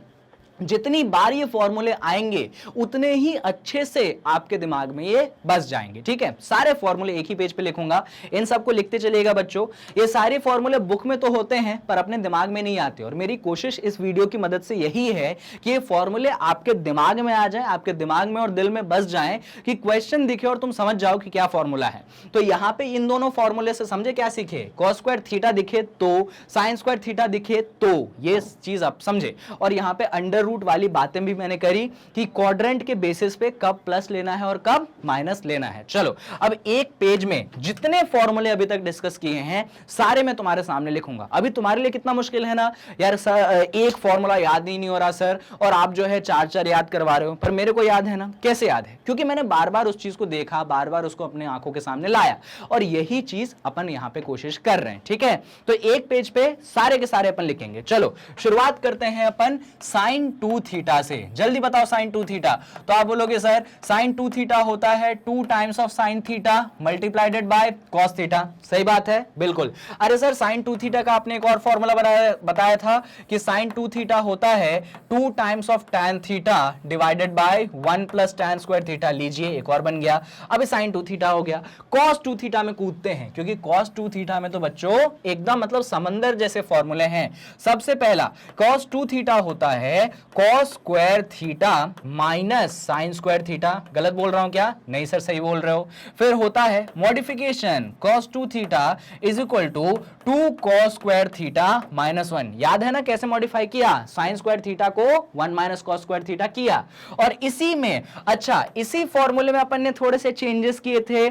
जितनी बार ये फॉर्मूले आएंगे उतने ही अच्छे से आपके दिमाग में ये बस जाएंगे। ठीक है, सारे फॉर्मूले एक ही पेज पे लिखूंगा, इन सबको लिखते चलिएगा बच्चों। ये सारे फॉर्मूले बुक में तो होते हैं पर अपने दिमाग में नहीं आते, और मेरी कोशिश इस वीडियो की मदद से यही है कि ये फॉर्मूले आपके दिमाग में आ जाए, आपके दिमाग में और दिल में बस जाए, कि क्वेश्चन दिखे और तुम समझ जाओ कि क्या फॉर्मूला है। तो यहां पर इन दोनों फॉर्मूले से समझे क्या सीखे, कॉस स्क्वायर थीटा दिखे तो, साइन स्क्वायर थीटा दिखे तो, ये चीज आप समझे। और यहां पे अंडर रूट वाली बातें भी मैंने करी कि क्वाड्रेंट के बेसिस पे कब प्लस लेना है और कब माइनस लेना है। चलो अब एक पेज में जितने फॉर्मूले अभी तक डिस्कस किए हैं सारे मैं तुम्हारे सामने लिखूंगा। अभी तुम्हारे लिए कितना मुश्किल है ना यार, एक फॉर्मूला याद ही नहीं हो रहा सर, और आप जो है 4-4 याद करवा रहे हो, पर मेरे को याद है ना। कैसे याद है, क्योंकि मैंने बार बार उस चीज को देखा, बार बार उसको अपने आंखों के सामने लाया, और यही चीज अपन यहां पे कोशिश कर रहे हैं। ठीक है, तो एक पेज पे सारे के सारे अपन लिखेंगे। चलो शुरुआत करते हैं अपन साइन 2 थीटा से। जल्दी बताओ साइन 2 थीटा। तो आप बोलोगे सर साइन 2 थीटा होता है 2 times of sine theta मल्टीप्लाइडेड by cos theta. सही बात है, बिल्कुल। अरे सर साइन 2 थीटा का आपने एक और फॉर्मूला बताया था कि साइन 2 थीटा होता है 2 times of tan theta divided by 1 plus tan square theta. लीजिए एक और बन गया। अब साइन 2 थीटा हो गया। कॉस 2 थीटा में कूदते हैं, क्योंकि कॉस 2 थीटा में तो बच्चों एकदम मतलब समंदर जैसे फॉर्मूले हैं। सबसे पहला कॉस 2 थीटा होता है cos square theta minus sine square theta. गलत बोल रहा हूं क्या, नहीं सर सही बोल रहे हो। फिर होता है modification, cos 2 theta is equal to 2 cos square theta minus 1। याद है ना कैसे मॉडिफाई किया, साइन स्क्वायर थीटा को 1 माइनस cos स्क्वायर थीटा किया। और इसी में अच्छा इसी फॉर्मूले में अपन ने थोड़े से चेंजेस किए थे,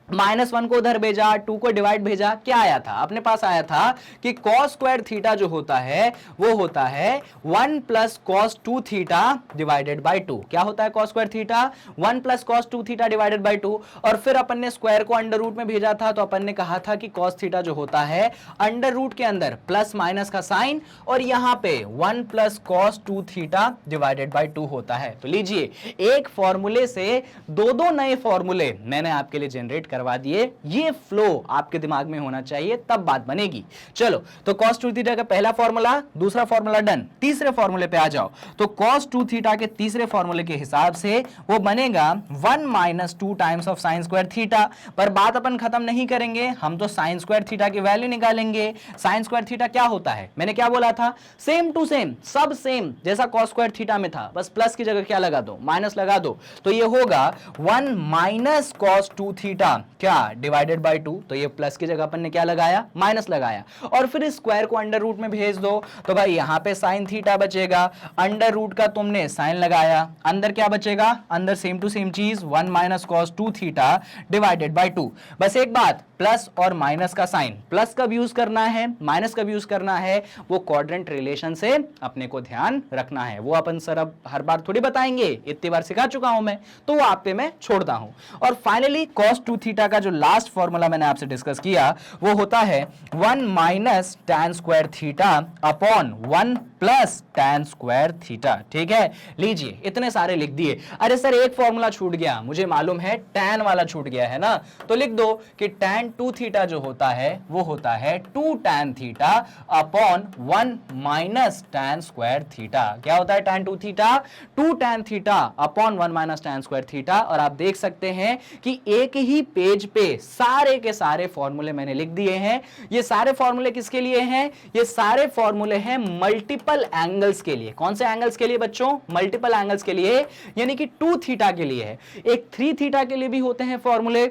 -1 को उधर भेजा, 2 को डिवाइड भेजा। क्या आया था अपने पास, आया था कि cos स्क्वायर थीटा जो होता है वो होता है 1 plus cos 2 theta divided by 2। क्या होता है cos square theta, 1 plus cos 2 theta divided by 2। और फिर अपन ने स्क्वायर को अंडर रूट में भेजा था, तो अपन ने कहा था कि cos थीटा जो होता है अंडर रूट के अंदर प्लस माइनस का साइन, और यहां पे 1 plus cos 2 theta divided by 2 होता है। तो लीजिए एक फॉर्मूले से दो नए फॉर्मूले मैंने आपके लिए जनरेट करवा दिए। ये फ्लो आपके दिमाग में होना चाहिए, तब बात बनेगी। चलो तो cos 2 थीटा का पहला फॉर्मूला, दूसरा फॉर्मूला डन। तीसरे फॉर्मूले पे आ जाओ। तो cos 2 थीटा के तीसरे फॉर्मूले के हिसाब से वो बनेगा 1 minus 2 times of sine square theta. पर बात अपन खत्म नहीं करेंगे, हम तो साइन स्क्वायर थीटा की वैल्यू निकालेंगे। साइन स्क्वायर थीटा क्या होता है, मैंने क्या बोला था, सेम टू सेम, सब सेम जैसा cos स्क्वायर थीटा में था, बस प्लस की जगह क्या लगा दो, माइनस लगा दो। तो ये होगा 1 माइनस cos 2 थीटा क्या डिवाइडेड बाय 2। तो ये प्लस की जगह अपन ने क्या लगाया, माइनस लगाया। और फिर स्क्वायर को अंडर रूट में भेज दो, तो भाई यहां पे साइन थीटा बचेगा, अंडर रूट का तुमने साइन लगाया, अंदर क्या बचेगा, अंदर सेम टू सेम चीज 1 minus cos 2 theta divided by 2। बस एक बात, प्लस और माइनस का साइन प्लस कब यूज करना है, माइनस कब यूज करना है, वो क्वाड्रेंट रिलेशन से अपने को ध्यान रखना है। वो अपन सर अब हर बार थोड़ी बताएंगे, इतनी बार सिखा चुका हूं मैं, तो वो आप पे मैं छोड़ता हूं। और फाइनली cos 2 थीटा का जो लास्ट फॉर्मूला मैंने आपसे डिस्कस किया वो होता है 1 minus tan square theta upon 1 plus tan square theta. ठीक है, लीजिए इतने सारे लिख दिए। अरे सर एक फॉर्मूला छूट गया, मुझे मालूम है tan वाला छूट गया है ना, तो लिख दो कि tan 2 थीटा जो होता है वो होता है 2 tan theta upon 1 minus tan square theta. क्या होता है tan 2 theta, 2 tan theta upon 1 minus tan square theta. और आप देख सकते हैं कि एक ही पेज पे सारे के सारे फॉर्मूले मैंने लिख दिए हैं। ये सारे फॉर्मूले किसके लिए हैं, ये सारे फॉर्मूले हैं मल्टीपल एंगल्स के लिए। कौन से एंगल्स के लिए बच्चों, मल्टीपल एंगल्स के लिए, यानी कि 2 थीटा के लिए है। एक 3 थीटा के लिए भी होते हैं फॉर्मूले,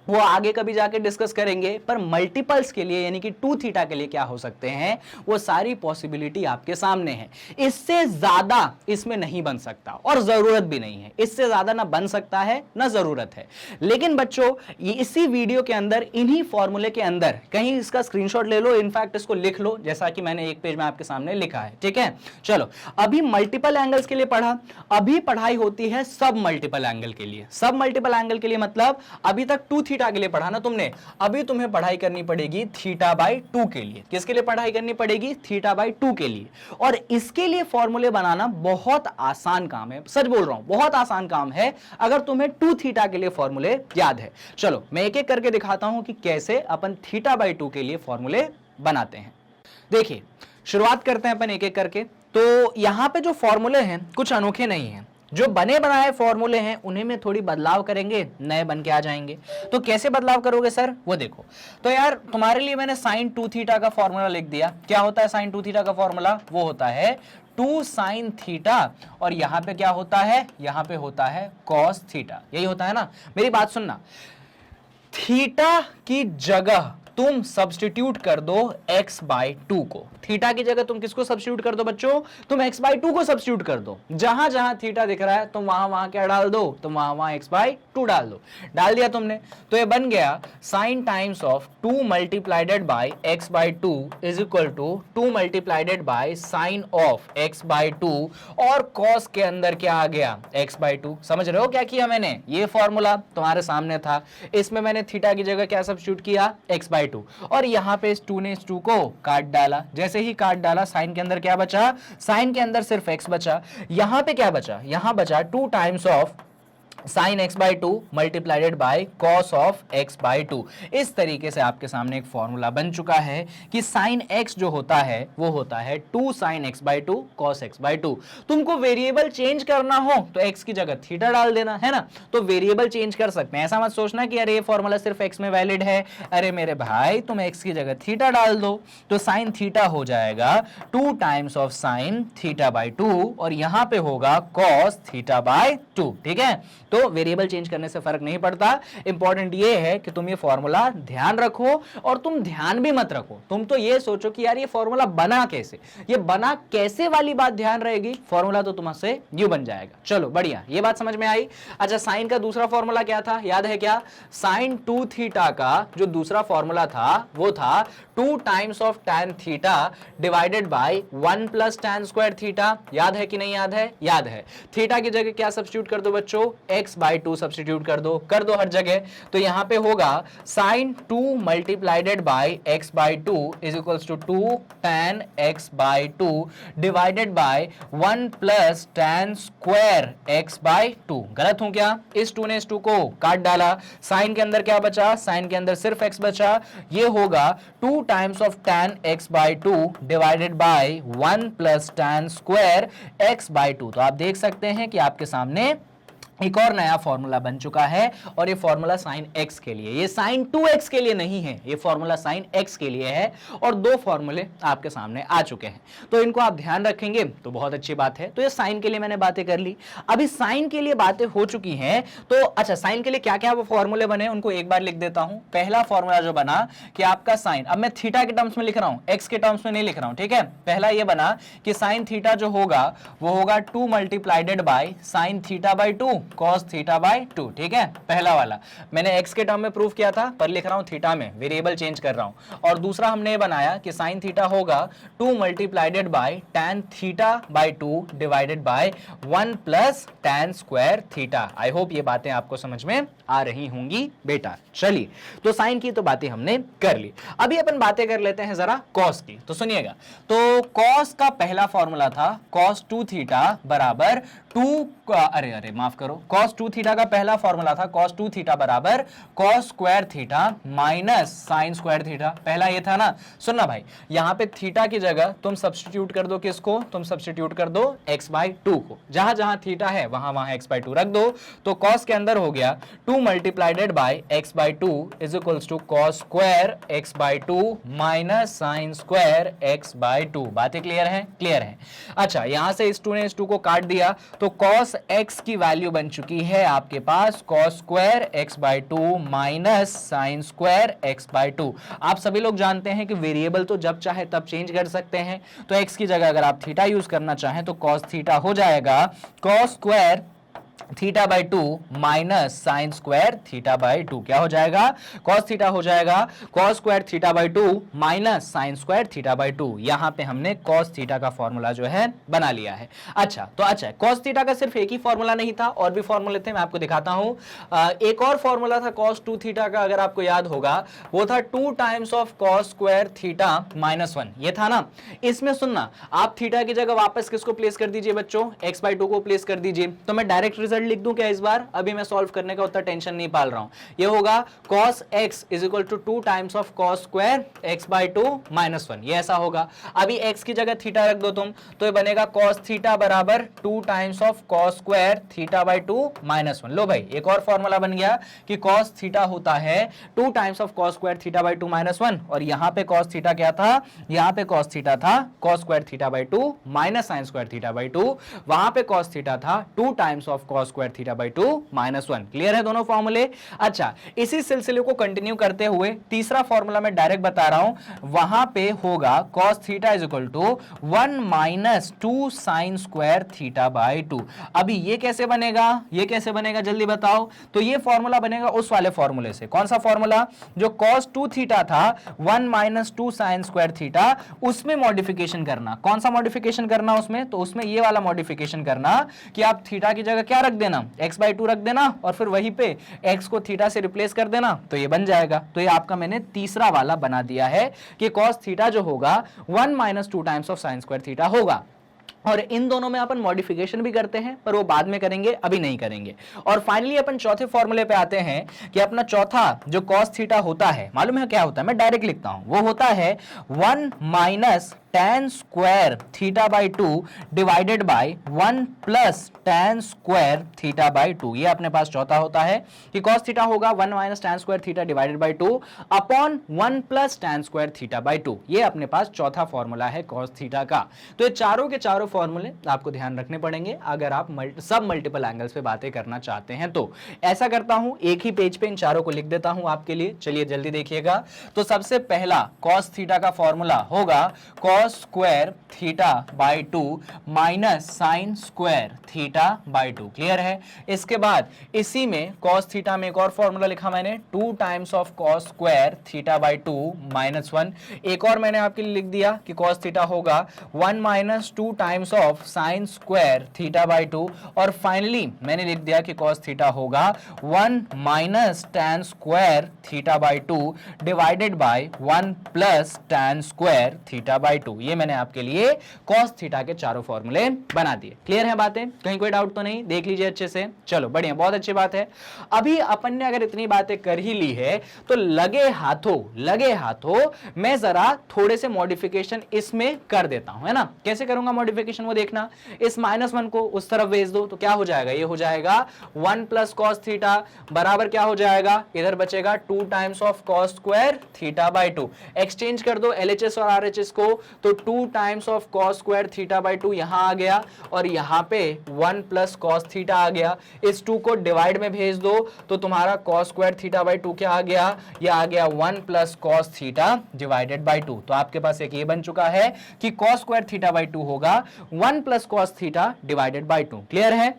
वो आगे कभी जाके डिस्कस करेंगे, पर मल्टीपल्स के लिए यानी कि 2 थीटा के लिए क्या हो सकते हैं, वो सारी पॉसिबिलिटी आपके सामने है। इससे ज्यादा इसमें नहीं बन सकता और जरूरत भी नहीं है, इससे ज्यादा ना बन सकता है ना जरूरत है। लेकिन बच्चों ये इसी वीडियो के अंदर इन्हीं फॉर्मूले के अंदर कहीं इसका स्क्रीनशॉट ले लो, इनफैक्ट इसको लिख लो जैसा कि मैंने एक पेज में आपके सामने लिखा है, ठीक है। चलो अभी मल्टीपल एंगल्स के लिए पढ़ा, अभी पढ़ाई होती है सब मल्टीपल एंगल के लिए। सब मल्टीपल एंगल के लिए मतलब अभी तक 2 थीटा के लिए पढ़ा ना तुमने, अभी तुम्हें पढ़ाई करनी पड़ेगी थीटा बाई 2 के लिए। किसके लिए पढ़ाई करनी पड़ेगी, थीटा बाई 2 के लिए। और इसके लिए फॉर्मूले बनाना बहुत आसान काम है, सच बोल रहा हूं बहुत आसान काम है, अगर तुम्हें 2 थीटा के लिए फॉर्मूले याद है। चलो मैं एक एक करके दिखाता हूं कि कैसे अपन थीटा बाई 2 के लिए फॉर्मूले बनाते हैं। देखिए शुरुआत करते हैं अपन एक एक करके। तो यहां पे जो फॉर्मूले हैं कुछ अनोखे नहीं हैं, जो बने बनाए फॉर्मूले हैं उन्हें में थोड़ी बदलाव करेंगे, नए बन के आ जाएंगे। तो कैसे बदलाव करोगे सर, वो देखो। तो यार तुम्हारे लिए मैंने साइन 2 थीटा का फॉर्मूला लिख दिया। क्या होता है साइन 2 थीटा का फॉर्मूला, वो होता है 2 साइन थीटा, और यहां पे क्या होता है, यहां पे होता है कॉस थीटा। यही होता है ना। मेरी बात सुनना, थीटा की जगह तुम सब्स्टिट्यूट कर दो x बाई 2 को। थीटा की जगह तुम किसको सब्स्टिट्यूट कर दो बच्चों, तुम x बाई 2 को सब्स्टिट्यूट कर दो। जहां जहां थीटा दिख रहा है तुम वहां वहां क्या डाल दो, तुम वहां वहां x बाई 2 डाल दो। डाल दिया तुमने, तो ये बन गया sine times of 2 multiplied by x by 2 is equal to 2 multiplied by sine of x by 2, और कॉस के अंदर क्या आ गया, x बाई 2। समझ रहे हो क्या किया मैंने, ये फॉर्मूला तुम्हारे सामने था, इसमें मैंने थीटा की जगह क्या सब्स्टिट्यूट किया, x बाई 2, और यहां पे इस 2 ने इस 2 को काट डाला। जैसे ही काट डाला साइन के अंदर क्या बचा, साइन के अंदर सिर्फ x बचा। यहां पे क्या बचा, यहां बचा 2 times of sine x by 2 multiplied by cos of x by 2। इस तरीके से आपके सामने एक फॉर्मूला बन चुका है कि साइन x जो होता है वो होता है 2 sine x by 2 cos x by 2। तुमको वेरिएबल चेंज करना हो तो x की जगह थीटा डाल देना है ना, तो वेरिएबल चेंज कर सकते हैं। ऐसा मत सोचना कि अरे ये फॉर्मूला सिर्फ x में वैलिड है, अरे मेरे भाई तुम x की जगह थीटा डाल दो, तो साइन थीटा हो जाएगा 2 times of sine theta by 2, और यहां पे होगा कॉस थीटा बाई 2। ठीक है, तो वेरिएबल चेंज करने से फर्क नहीं पड़ता। इंपॉर्टेंट ये है कि तुम ये फॉर्मूला ध्यान रखो, और तुम ध्यान भी मत रखो, तुम तो ये सोचो कि यार ये फॉर्मूला बना कैसे, ये बना कैसे वाली बात ध्यान रहेगी, फॉर्मूला तो तुमसे यूं बन जाएगा। चलो बढ़िया, ये बात समझ में आई। अच्छा साइन का दूसरा फॉर्मूला क्या था, याद है क्या, साइन 2 थीटा का जो दूसरा फॉर्मूला था वो था 2 times of tan theta divided by 1 plus tan square theta. याद है कि नहीं याद है, याद है। थीटा की जगह क्या सब्स्टिट्यूट कर दो बच्चों, x बाई 2 सब्स्टिट्यूट कर दो हर जगह। तो यहां पे होगा sine 2 multiplied by x by 2 is equals to 2 tan x by 2 divided by 1 plus tan square x by 2। गलत हूं क्या, इस 2 ने इस 2 को काट डाला, साइन के अंदर क्या बचा, साइन के अंदर सिर्फ x बचा। ये होगा 2 times of tan x by 2 divided by 1 plus tan square x by 2। तो आप देख सकते हैं कि आपके सामने एक और नया फॉर्मूला बन चुका है, और ये फॉर्मूला साइन x के लिए, ये साइन 2x के लिए नहीं है, ये फॉर्मूला साइन x के लिए है, और 2 फॉर्मूले आपके सामने आ चुके हैं। तो इनको आप ध्यान रखेंगे तो बहुत अच्छी बात है। तो ये साइन के लिए मैंने बातें कर ली, अभी साइन के लिए बातें हो चुकी हैं। तो अच्छा साइन के लिए क्या क्या वो फॉर्मूले बने उनको एक बार लिख देता हूं। पहला फॉर्मूला जो बना कि आपका साइन, अब मैं थीटा के टर्म्स में लिख रहा हूं, x के टर्म्स में नहीं लिख रहा हूं, ठीक है। पहला ये बना कि साइन थीटा जो होगा वो होगा 2 multiplied by sine theta by 2 cos theta by 2। ठीक है, पहला वाला मैंने x के टर्म में प्रूफ किया था, पर लिख रहा हूं थीटा में, वेरिएबल चेंज कर रहा हूं। और दूसरा हमने ये बनाया कि साइन थीटा होगा 2 multiplied by tan theta by 2 divided by 1 plus tan square theta. I hope ये बातें आपको समझ में आ रही होंगी बेटा। चलिए, तो साइन की तो बातें हमने कर ली, अभी अपन बातें कर लेते हैं जरा कॉस की। तो सुनिएगा, तो कॉस का पहला फॉर्मूला था cos 2 थीटा बराबर 2, अरे माफ करो, cos 2 थीटा का पहला फॉर्मूला था cos 2 थीटा बराबर cos square theta minus sine square theta. पहला ये था ना। सुनना भाई, यहां पे थीटा की जगह तुम सब्स्टिट्यूट कर दो किसको, तुम सब्स्टिट्यूट कर दो x बाई 2 को। जहां जहां थीटा है वहां वहां x बाई 2 रख दो। तो cos के अंदर हो गया 2 multiplied by x by 2 is equals to cos square x by 2 minus sine square x by 2। बातें क्लियर है, क्लियर है। अच्छा, यहां से इस 2 ने इस 2 को काट दिया, तो तो cos x की वैल्यू बन चुकी है आपके पास cos square x by two minus sine square x by to. आप सभी लोग जानते हैं कि वेरिएबल तो जब चाहे तब चेंज कर सकते हैं, तो x की जगह अगर आप थीटा यूज करना चाहें तो cos थीटा हो जाएगा cos square theta by two minus sine square theta by to. क्या हो जाएगा? cos थीटा हो जाएगा cos square theta by two minus sine square theta by to. यहां पे हमने cos थीटा का फॉर्मूला जो है बना लिया है। अच्छा cos थीटा का सिर्फ एक ही फॉर्मूला नहीं था, और भी फॉर्मूले थे, मैं आपको दिखाता हूं। एक और फॉर्मूला था cos टू थीटा का, अगर आपको याद होगा, वो था 2 times of cos square theta minus 1। ये था ना। इसमें सुनना, आप थीटा की जगह वापस किसको प्लेस कर दीजिए बच्चों? x बाई टू को प्लेस कर दीजिए। तो मैं डायरेक्ट रिजल्ट लिख दूं क्या इस बार? अभी मैं सॉल्व करने का उतना टेंशन नहीं पाल रहा हूं। ये होगा cos x is equal to 2 times of cos square x by two minus 1। ये ऐसा होगा। अभी x की जगह थीटा रख दो तुम, तो ये बनेगा cos थीटा बराबर 2 times of cos square theta by two minus 1। लो भाई, एक और फॉर्मूला बन गया कि cos थीटा होता है 2 times of cos square theta by two minus 1। और यहां पे cos थीटा क्या था? यहां पे cos थीटा था cos square theta by two minus sine square theta by to. वहां पे cos थीटा था 2 times of cos square theta by two minus 1। Clear है दोनों फॉर्मूले? अच्छा, इसी सिलसिले को कंटिन्यू करते हुए तीसरा फॉर्मूला मैं डायरेक्ट बता रहा हूं। वहां पे होगा cos theta is equal to 1 minus 2 sine square theta by two. अभी ये कैसे बनेगा? ये कैसे बनेगा जल्दी बताओ। तो ये फॉर्मूला बनेगा उस वाले फॉर्मूले से। कौन सा फॉर्मूला? जो cos 2 थीटा था 1 माइनस 2 साइन स्क्वायर थीटा, उसमें मॉडिफिकेशन करना। कौन सा मॉडिफिकेशन करना उसमें? तो उसमें ये वाला मॉडिफिकेशन करना कि आप थीटा की जगह क्या रख देना? x बाई टू रख देना, और फिर वहीं पे x को थीटा से रिप्लेस कर देना, तो ये बन जाएगा। तो ये आपका मैंने तीसरा वाला बना दिया है कि cos थीटा जो होगा 1 minus 2 times of sine square theta होगा। और इन दोनों में अपन मॉडिफिकेशन भी करते हैं, पर वो बाद में करेंगे, अभी नहीं करेंगे। और फाइनली अपन चौथे फॉर्मूले पे आते हैं कि अपना चौथा जो cos थीटा होता है, मालूम है क्या होता है? मैं डायरेक्ट लिखता हूं। वो होता है 1 minus tan square theta by two divided by 1 plus tan square theta by to. ये अपने पास चौथा होता है कि cos थीटा होगा 1 minus tan square theta divided by two upon 1 plus tan square theta by to. ये अपने पास चौथा फॉर्मूला है cos थीटा का। तो ये चारों के चारों फॉर्मूले आपको ध्यान रखने पड़ेंगे अगर आप सब मल्टीपल एंगल्स पे बातें करना चाहते हैं। तो ऐसा करता हूं, एक ही पेज पे इन चारों को लिख देता हूं आपके लिए। चलिए जल्दी देखिएगा। तो सबसे पहला cos थीटा का फॉर्मूला होगा cos square theta by two minus sine square theta by to. Clear है? इसके बाद इसी में cos थीटा में एक और फॉर्मूला लिखा मैंने 2 times of cos square theta by two minus 1। एक और मैंने आपके लिए लिख दिया कि cos थीटा होगा 1 minus 2 times of sine square theta by to. और फाइनली मैंने लिख दिया कि cos थीटा होगा 1 minus tan square theta by two divided by 1 plus tan square theta by to. ये मैंने आपके लिए cos थीटा के चारों फॉर्मूले बना दिए। क्लियर है बातें? कहीं कोई डाउट तो नहीं? देख लीजिए अच्छे से। चलो बढ़िया, बहुत अच्छी बात है। अभी अपन ने अगर इतनी बातें कर ही ली है तो लगे हाथों मैं जरा थोड़े से मॉडिफिकेशन इसमें कर देता हूं, है ना? कैसे करूंगा मॉडिफिकेशन वो देखना। इस -1 को उस तरफ भेज दो तो क्या हो जाएगा? ये हो जाएगा 1 प्लस cos थीटा बराबर क्या हो जाएगा? इधर बचेगा 2 times of cos square theta by to. Exchange कर दो LHS और RHS को, तो 2 times of cos square theta by to यहां आ गया, और यहां पे 1 प्लस cos थीटा आ गया। इस 2 को डिवाइड में भेज दो तो तुम्हारा cos square theta by to क्या आ गया? ये आ गया 1 plus cos theta divided by two. तो आपके पास एक ये बन चुका है कि cos square theta by to होगा 1 plus cos theta divided by two. Clear है?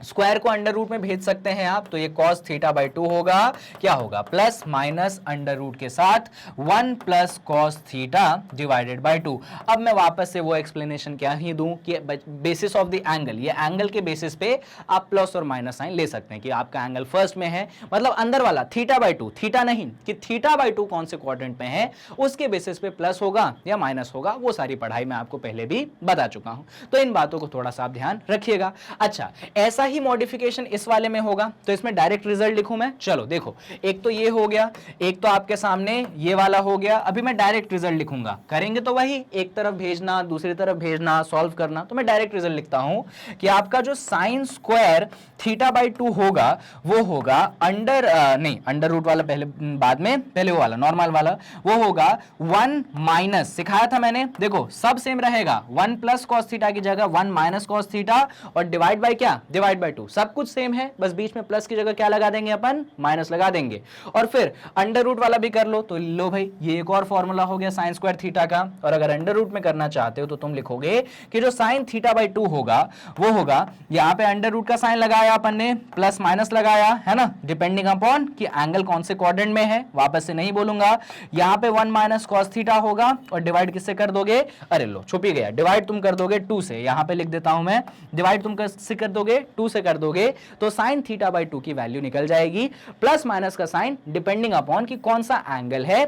स्क्वायर को अंडर रूट में भेज सकते हैं आप, तो ये cos थीटा बाई टू होगा, क्या होगा? प्लस माइनस अंडर रूट के साथ 1 plus cos theta divided by two. अब मैं वापस से वो एक्सप्लेनेशन क्या ही दूं कि बेसिस ऑफ द एंगल, ये एंगल के बेसिस पे आप प्लस और माइनस साइन ले सकते हैं कि आपका एंगल फर्स्ट में है, मतलब अंदर वाला थीटा बाई टू, थीटा नहीं कि थीटा बाई टू कौन से क्वाड्रेंट में है, उसके बेसिस पे प्लस होगा या माइनस होगा, वो सारी पढ़ाई मैं आपको पहले भी बता चुका हूं। तो इन बातों को थोड़ा सा आप ध्यान रखिएगा। अच्छा, ऐसा ही मॉडिफिकेशन इस वाले में होगा, तो इसमें डायरेक्ट रिजल्ट लिखूं मैं। चलो देखो, एक तो ये हो गया, एक तो आपके सामने ये वाला हो गया। अभी मैं डायरेक्ट रिजल्ट लिखूंगा, करेंगे तो वही एक तरफ भेजना दूसरी तरफ भेजना सॉल्व करना। तो मैं डायरेक्ट रिजल्ट लिखता हूं कि आपका जो साइन स्क्वायर थीटा बाई 2 होगा वो होगा अंडर रूट वाला पहले, बाद में, पहले वो वाला नॉर्मल वाला, वो होगा 1 माइनस, सिखाया था मैंने, देखो सब सेम रहेगा, 1 प्लस कॉस थीटा की जगह 1 माइनस कॉस थीटा, और डिवाइड बाय क्या, डिवाइड बाय 2, सब कुछ सेम है, बस बीच में प्लस की जगह क्या लगा देंगे अपन, माइनस लगा देंगे। और फिर अंडर रूट वाला भी कर लो, तो लो भाई ये एक और फॉर्मूला हो गया साइन स्क्वायर थीटा का। और अगर अंडर रूट में करना चाहते हो तो तुम लिखोगे कि जो साइन थीटा बाई 2 होगा वो होगा, यहाँ पे अंडर रूट का साइन लगाया अपन ने, प्लस माइनस लगाया है ना, डिपेंडिंग अपॉन कि एंगल कौन से क्वाड्रेंट में है, वापस से नहीं बोलूंगा। यहाँ पे 1 माइनस कॉस थीटा होगा, और डिवाइड किससे कर दोगे, अरे लो छुप ही गया, डिवाइड तुम कर दोगे 2 से, यहाँ पे लिख देता हूं मैं, डिवाइड तुम किससे कर दोगे, 2 से कर दोगे, तो साइन थीटा बाई 2 की वैल्यू निकल जाएगी, प्लस माइनस का साइन डिपेंडिंग अपॉन कि कौन सा एंगल है,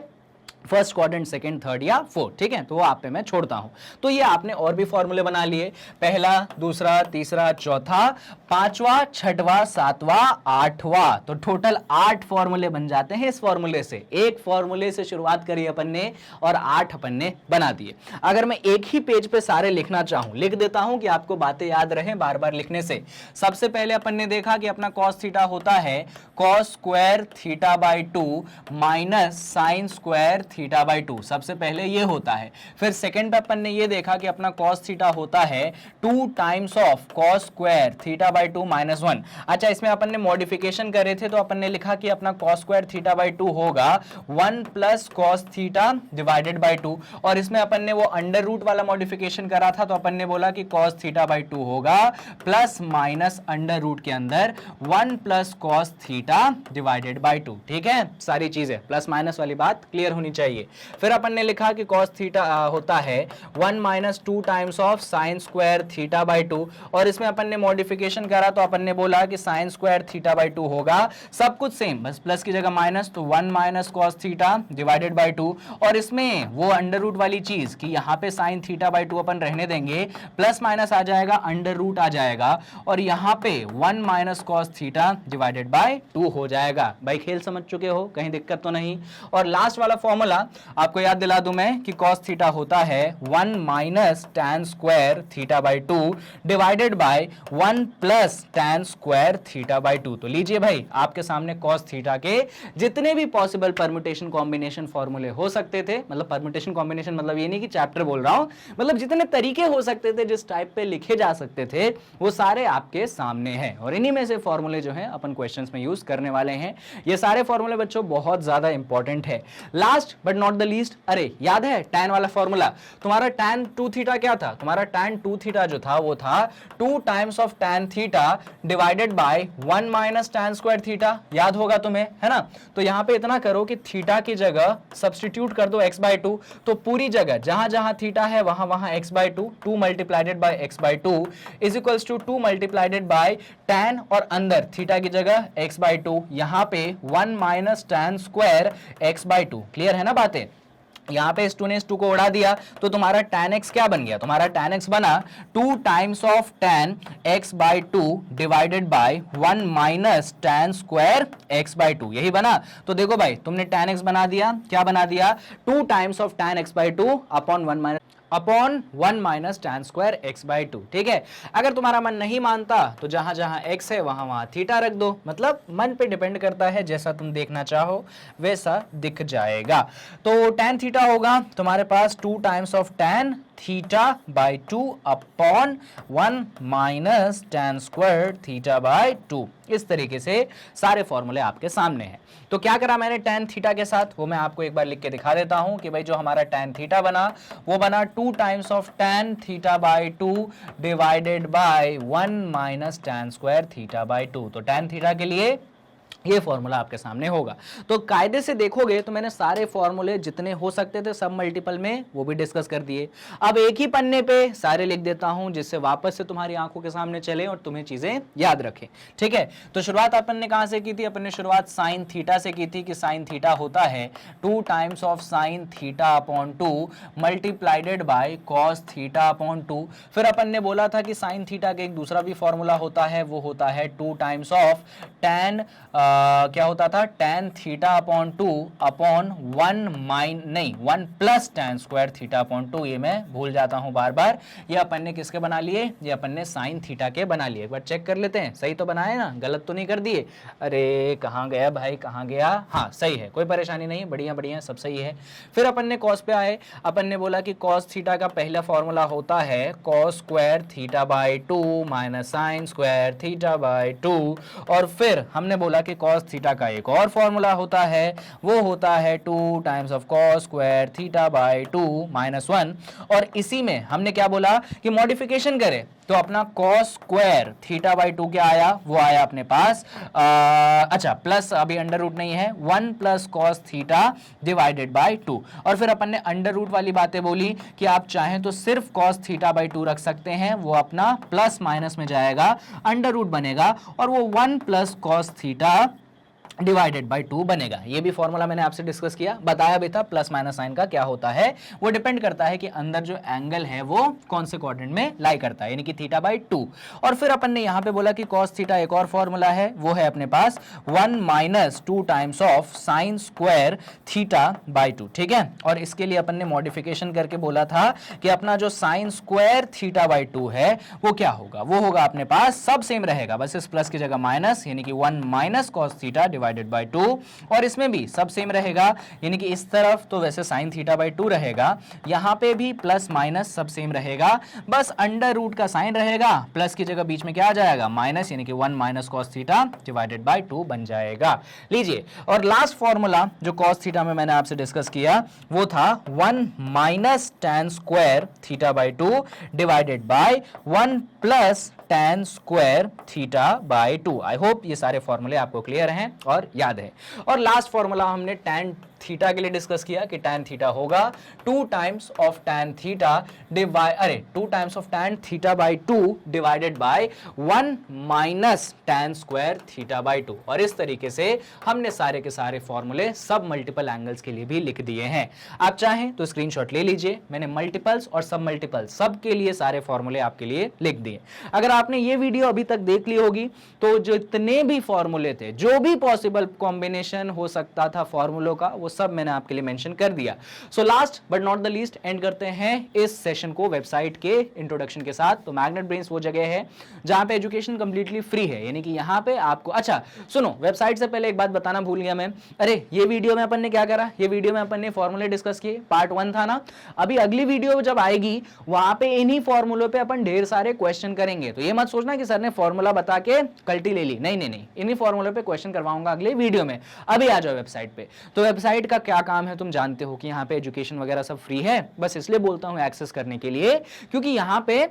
फर्स्ट क्वाड्रेंट, सेकंड, थर्ड या फोर्थ, ठीक है, तो वो आप पे मैं छोड़ता हूं। तो ये आपने और भी फॉर्मूले बना लिए, पहला, दूसरा, तीसरा, चौथा, पांचवा, छठवां, सातवां, आठवां, तो टोटल 8 फॉर्मूले बन जाते हैं इस फॉर्मूले से। एक फॉर्मूले से शुरुआत करी अपन ने और 8 अपन ने बना दिए। अगर मैं एक ही पेज पे सारे लिखना चाहूं, लिख देता हूं कि आपको बातें याद रहे बार बार लिखने से। सबसे पहले अपन ने देखा कि अपना कॉस थीटा होता है cos square theta by 2 minus sine square theta by 2, सबसे पहले ये होता है। फिर सेकंड पे अपन ने ये देखा कि अपना cos थीटा होता है 2 times of cos square theta by 2 minus 1। अच्छा, इसमें अपन ने मॉडिफिकेशन करे थे, तो अपन ने लिखा कि अपना cos स्क्वायर थीटा बाई 2 होगा 1 plus cos theta divided by 2, और इसमें अपन ने वो अंडर रूट वाला मॉडिफिकेशन करा था, तो अपन ने बोला कि cos थीटा बाई 2 होगा प्लस माइनस अंडर रूट के अंदर 1 plus cos theta divided by 2। ठीक है, सारी चीजें प्लस माइनस वाली बात क्लियर होनी चाहिए। फिर अपन ने लिखा कि cos थीटा होता है 1 minus 2 times of sine square theta by 2, और इसमें अपन ने मॉडिफिकेशन करा, तो अपन ने बोला कि साइन स्क्वायर थीटा बाई 2 होगा, सब कुछ सेम, बस प्लस की जगह माइनस, तो 1 minus cos theta divided by 2, और इसमें वो अंडर रूट वाली चीज कि यहाँ पे साइन थीटा बाई 2 अपन रहने देंगे, प्लस माइनस आ जाएगा, अंडर रूट आ जाएगा, और यहाँ पे 1 minus cos theta divided by 2 हो जाएगा। भाई खेल समझ चुके हो, कहीं दिक्कत तो नहीं। और लास्ट वाला फॉर्मूला आपको याद दिला दूं मैं कि cos थीटा होता है 1 minus tan square theta by 2 divided by 1 plus tan square theta by 2। तो लीजिए भाई, आपके सामने cos थीटा के जितने भी पॉसिबल परम्यूटेशन कॉम्बिनेशन फॉर्मूले हो सकते थे, मतलब परम्यूटेशन कॉम्बिनेशन मतलब ये नहीं कि चैप्टर बोल रहा हूं, मतलब जितने तरीके हो सकते थे, जिस टाइप पे लिखे जा सकते थे, वो सारे आपके सामने हैं, और इन्हीं में से फॉर्मूले जो हैं अपन क्वेश्चंस में यूज करने वाले हैं। ये सारे फॉर्मूले बच्चों बहुत ज्यादा इंपॉर्टेंट है। Last but not the least, अरे याद है tan वाला फॉर्मूला, तुम्हारा tan 2 थीटा क्या था, तुम्हारा tan 2 थीटा जो था वो था 2 times of tan theta divided by 1 minus tan square theta, याद होगा तुम्हें, है ना। तो यहां पे इतना करो कि थीटा की जगह सब्स्टिट्यूट कर दो x बाई 2, तो पूरी जगह जहां जहां थीटा है वहां वहां x by 2, 2 multiplied by x by 2 is equals to 2 multiplied by tan, और अंदर थीटा की जगह x बाई 2, यहां पे 1 minus tan square x by 2। Clear है ना बातें। यहां पे इस 2 ने इस 2 को उड़ा दिया, तो तुम्हारा tan x क्या बन गया, तुम्हारा tan x बना 2 times of tan x by 2 divided by 1 minus tan square x by 2, यही बना। तो देखो भाई, तुमने tan x बना दिया, क्या बना दिया, 2 times of tan x by 2 upon 1 minus tan square x by 2। ठीक है, अगर तुम्हारा मन नहीं मानता तो जहां जहां x है वहां वहां थीटा रख दो, मतलब मन पे डिपेंड करता है, जैसा तुम देखना चाहो वैसा दिख जाएगा। तो tan थीटा होगा तुम्हारे पास 2 times of tan theta by 2 upon 1 minus tan square theta by 2। इस तरीके से सारे फॉर्मूले आपके सामने हैं। तो क्या करा मैंने tan थीटा के साथ, वो मैं आपको एक बार लिख के दिखा देता हूं कि भाई जो हमारा tan थीटा बना वो बना 2 times of tan theta by 2 divided by 1 minus tan square theta by 2। तो tan थीटा के लिए ये फॉर्मूला आपके सामने होगा। तो कायदे से देखोगे तो मैंने सारे फॉर्मूले जितने हो सकते थे सब मल्टीपल में वो भी डिस्कस कर दिए। अब एक ही पन्ने पे सारे लिख देता हूं जिससे वापस से तुम्हारी आंखों के सामने चले और तुम्हें चीजें याद रखें। ठीक है, तो शुरुआत अपन ने कहां से की थी? अपन ने शुरुआत साइन थीटा से की थी कि साइन थीटा होता है 2 times of sine theta upon 2 multiplied by cos theta upon 2। फिर अपन ने बोला था कि साइन थीटा का एक दूसरा भी फॉर्मूला होता है, वो होता है 2 टाइम्स ऑफ tan क्या होता था? tan theta upon 2 upon 1 plus tan square theta upon 2। ये मैं भूल जाता हूं बार बार। ये अपन ने किसके बना लिए? ये अपन ने साइन थीटा के बना लिए। एक बार चेक कर लेते हैं, सही तो बनाए ना, गलत तो नहीं कर दिए? अरे कहां गया भाई, कहां गया? हाँ सही है, कोई परेशानी नहीं, बढ़िया बढ़िया सब सही है। फिर अपन ने कॉस पे आए, अपन ने बोला कि कॉस थीटा का पहला फॉर्मूला होता है cos square theta by 2 minus sine square theta by 2। और फिर हमने बोला कि cos थीटा का एक और फॉर्मूला होता है, वो होता है 2 times of cos square theta by 2 minus 1। और इसी में हमने क्या बोला कि मॉडिफिकेशन करें तो अपना cos स्क्वायर थीटा बाई 2 क्या आया? वो आया अपने पास अच्छा प्लस, अभी अंडर रूट नहीं है, 1 plus cos theta divided by 2। और फिर अपन ने अंडर रूट वाली बातें बोली कि आप चाहें तो सिर्फ cos थीटा बाई 2 रख सकते हैं, वो अपना प्लस माइनस में जाएगा, अंडर रूट बनेगा और वो 1 plus cos theta divided by 2 बनेगा। ये भी फॉर्मूला मैंने आपसे डिस्कस किया, बताया भी था प्लस माइनस साइन का क्या होता है। वो डिपेंड करता है कि अंदर जो एंगल है वो कौन से क्वाड्रेंट में लाई करता है, यानी कि थीटा बाई 2। और फिर अपन ने यहां पे बोला कि कॉस थीटा एक और फॉर्मूला है, वो है अपने पास 1 minus 2 times of sine square theta by 2। ठीक है, और इसके लिए अपन ने मॉडिफिकेशन करके बोला था कि अपना जो साइन स्क्वायर थीटा बाई 2 है वो क्या होगा? वो होगा अपने पास सब सेम रहेगा, बस इस प्लस की जगह माइनस, यानी कि 1 minus cos theta divided by 2। और इसमें भी सब सेम रहेगा, यानी कि इस तरफ तो वैसे साइन थीटा बाई 2 रहेगा, यहां पे भी प्लस माइनस सब सेम रहेगा, बस अंडर रूट का साइन रहेगा, प्लस की जगह बीच में क्या आ जाएगा? माइनस, यानी कि 1 minus cos theta divided by 2 बन जाएगा। लीजिए, और लास्ट फॉर्मूला जो कॉस थीटा में मैंने आपसे डिस्कस किया वो था 1 minus tan square theta by 2 divided by 1 plus tan square theta by 2। I hope ये सारे फॉर्मूले आपको क्लियर हैं और याद है। और लास्ट फॉर्मूला हमने tan थीटा के लिए डिस्कस किया कि tan थीटा होगा 2 times of tan theta divide 2 times of tan theta by 2 divided by 1 minus tan square theta by 2। और इस तरीके से हमने सारे के सारे फॉर्मूले सब मल्टीपल एंगल्स के लिए भी लिख दिए हैं। आप चाहें तो स्क्रीनशॉट ले लीजिए, मैंने मल्टीपल्स और सब मल्टीपल्स सब के लिए सारे फॉर्मूले आपके लिए लिख दिए। अगर आपने ये वीडियो अभी तक देख ली होगी तो जितने भी फॉर्मूले थे, जो भी पॉसिबल कॉम्बिनेशन हो सकता था फॉर्मूलों का, वो सब मैंने आपके लिए मेंशन कर दिया। So last but not the least and करते हैं इस सेशन को वेबसाइट के इंट्रोडक्शन के साथ। तो मैग्नेट ब्रेन्स वो जगह है जहां पे एजुकेशन कंप्लीटली फ्री है, यानी कि यहां पे आपको अच्छा सुनो, वेबसाइट से पहले एक बात बताना भूल गया मैं। अरे ये वीडियो में अपन ने क्या करा? ये वीडियो में अपन ने फॉर्मूले डिस्कस किए, पार्ट 1 था ना। अभी अगली वीडियो जब आएगी वहां पे इन्हीं फॉर्मूलों पे अपन ढेर सारे क्वेश्चन करेंगे। तो ये मत सोचना कि सर ने फॉर्मूला बता के कल्टी ले ली, नहीं नहीं नहीं, इन्हीं फॉर्मूले पे क्वेश्चन करवाऊंगा अगले वीडियो में। अभी आ जाओ वेबसाइट पे। तो वेबसाइट का क्या काम है तुम जानते हो कि यहाँ पे एजुकेशन वगैरह सब फ्री है, बस इसलिए बोलता हूँ एक्सेस करने के लिए, क्योंकि यहाँ पे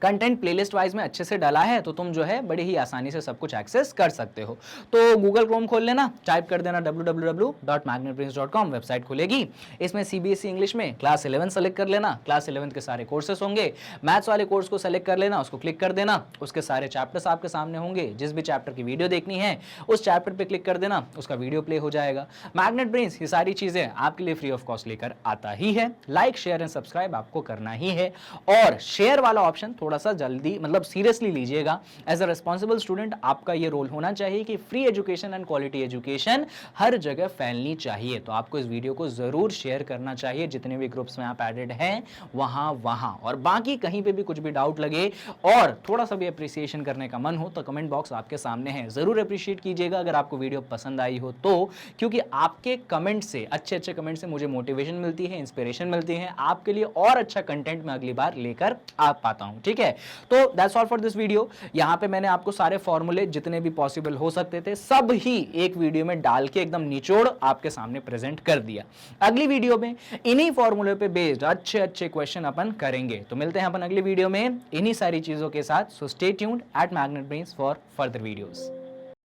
कंटेंट प्लेलिस्ट वाइज में अच्छे से डाला है, तो तुम जो है बड़े ही आसानी से सब कुछ एक्सेस कर सकते हो। तो गूगल क्रोम खोल लेना, टाइप कर देना www.magnetbrains.com, वेबसाइट खुलेगी। इसमें सीबीएसई इंग्लिश में क्लास 11 सेलेक्ट कर लेना, क्लास 11 के सारे कोर्सेस होंगे। मैथ्स वाले कोर्स को सेलेक्ट कर लेना, उसको क्लिक कर देना, उसके सारे चैप्टर्स आपके सामने होंगे। जिस भी चैप्टर की वीडियो देखनी है उस चैप्टर पर क्लिक कर देना, उसका वीडियो प्ले हो जाएगा। मैग्नेट ब्रेन्स ये सारी चीजें आपके लिए फ्री ऑफ कॉस्ट लेकर आता ही है। लाइक शेयर एंड सब्सक्राइब आपको करना ही है, और शेयर वाला ऑप्शन थोड़ा सा जल्दी मतलब सीरियसली लीजिएगा। एज अ रिस्पॉन्सिबल स्टूडेंट आपका ये रोल होना चाहिए कि free education and quality education हर जगह फैलनी चाहिए। तो आपको इस वीडियो को जरूर शेयर करना चाहिए, जितने भी ग्रुप्स में आप एडेड हैं वहां। और बाकी कहीं पे भी कुछ भी डाउट लगे और थोड़ा सा भी अप्रिसिएशन करने का मन हो तो कमेंट बॉक्स आपके सामने है, जरूर अप्रिशिएट कीजिएगा अगर आपको वीडियो पसंद आई हो तो, क्योंकि आपके कमेंट से, अच्छे कमेंट से मुझे मोटिवेशन मिलती है, इंस्पिरेशन मिलती है आपके लिए और अच्छा कंटेंट मैं अगली बार लेकर आ पाता हूं। ठीक है, तो that's all for this video. यहां पे मैंने आपको सारे फॉर्मूले जितने भी पॉसिबल हो सकते थे सब ही एक वीडियो में डाल के एकदम निचोड़ आपके सामने प्रेजेंट कर दिया। अगली वीडियो में इन्हीं फॉर्मूले पे बेस्ड अच्छे क्वेश्चन अपन करेंगे। तो मिलते हैं अपन अगली वीडियो में इन्हीं सारी चीजों के साथ। So stay tuned at Magnet Brains for further videos.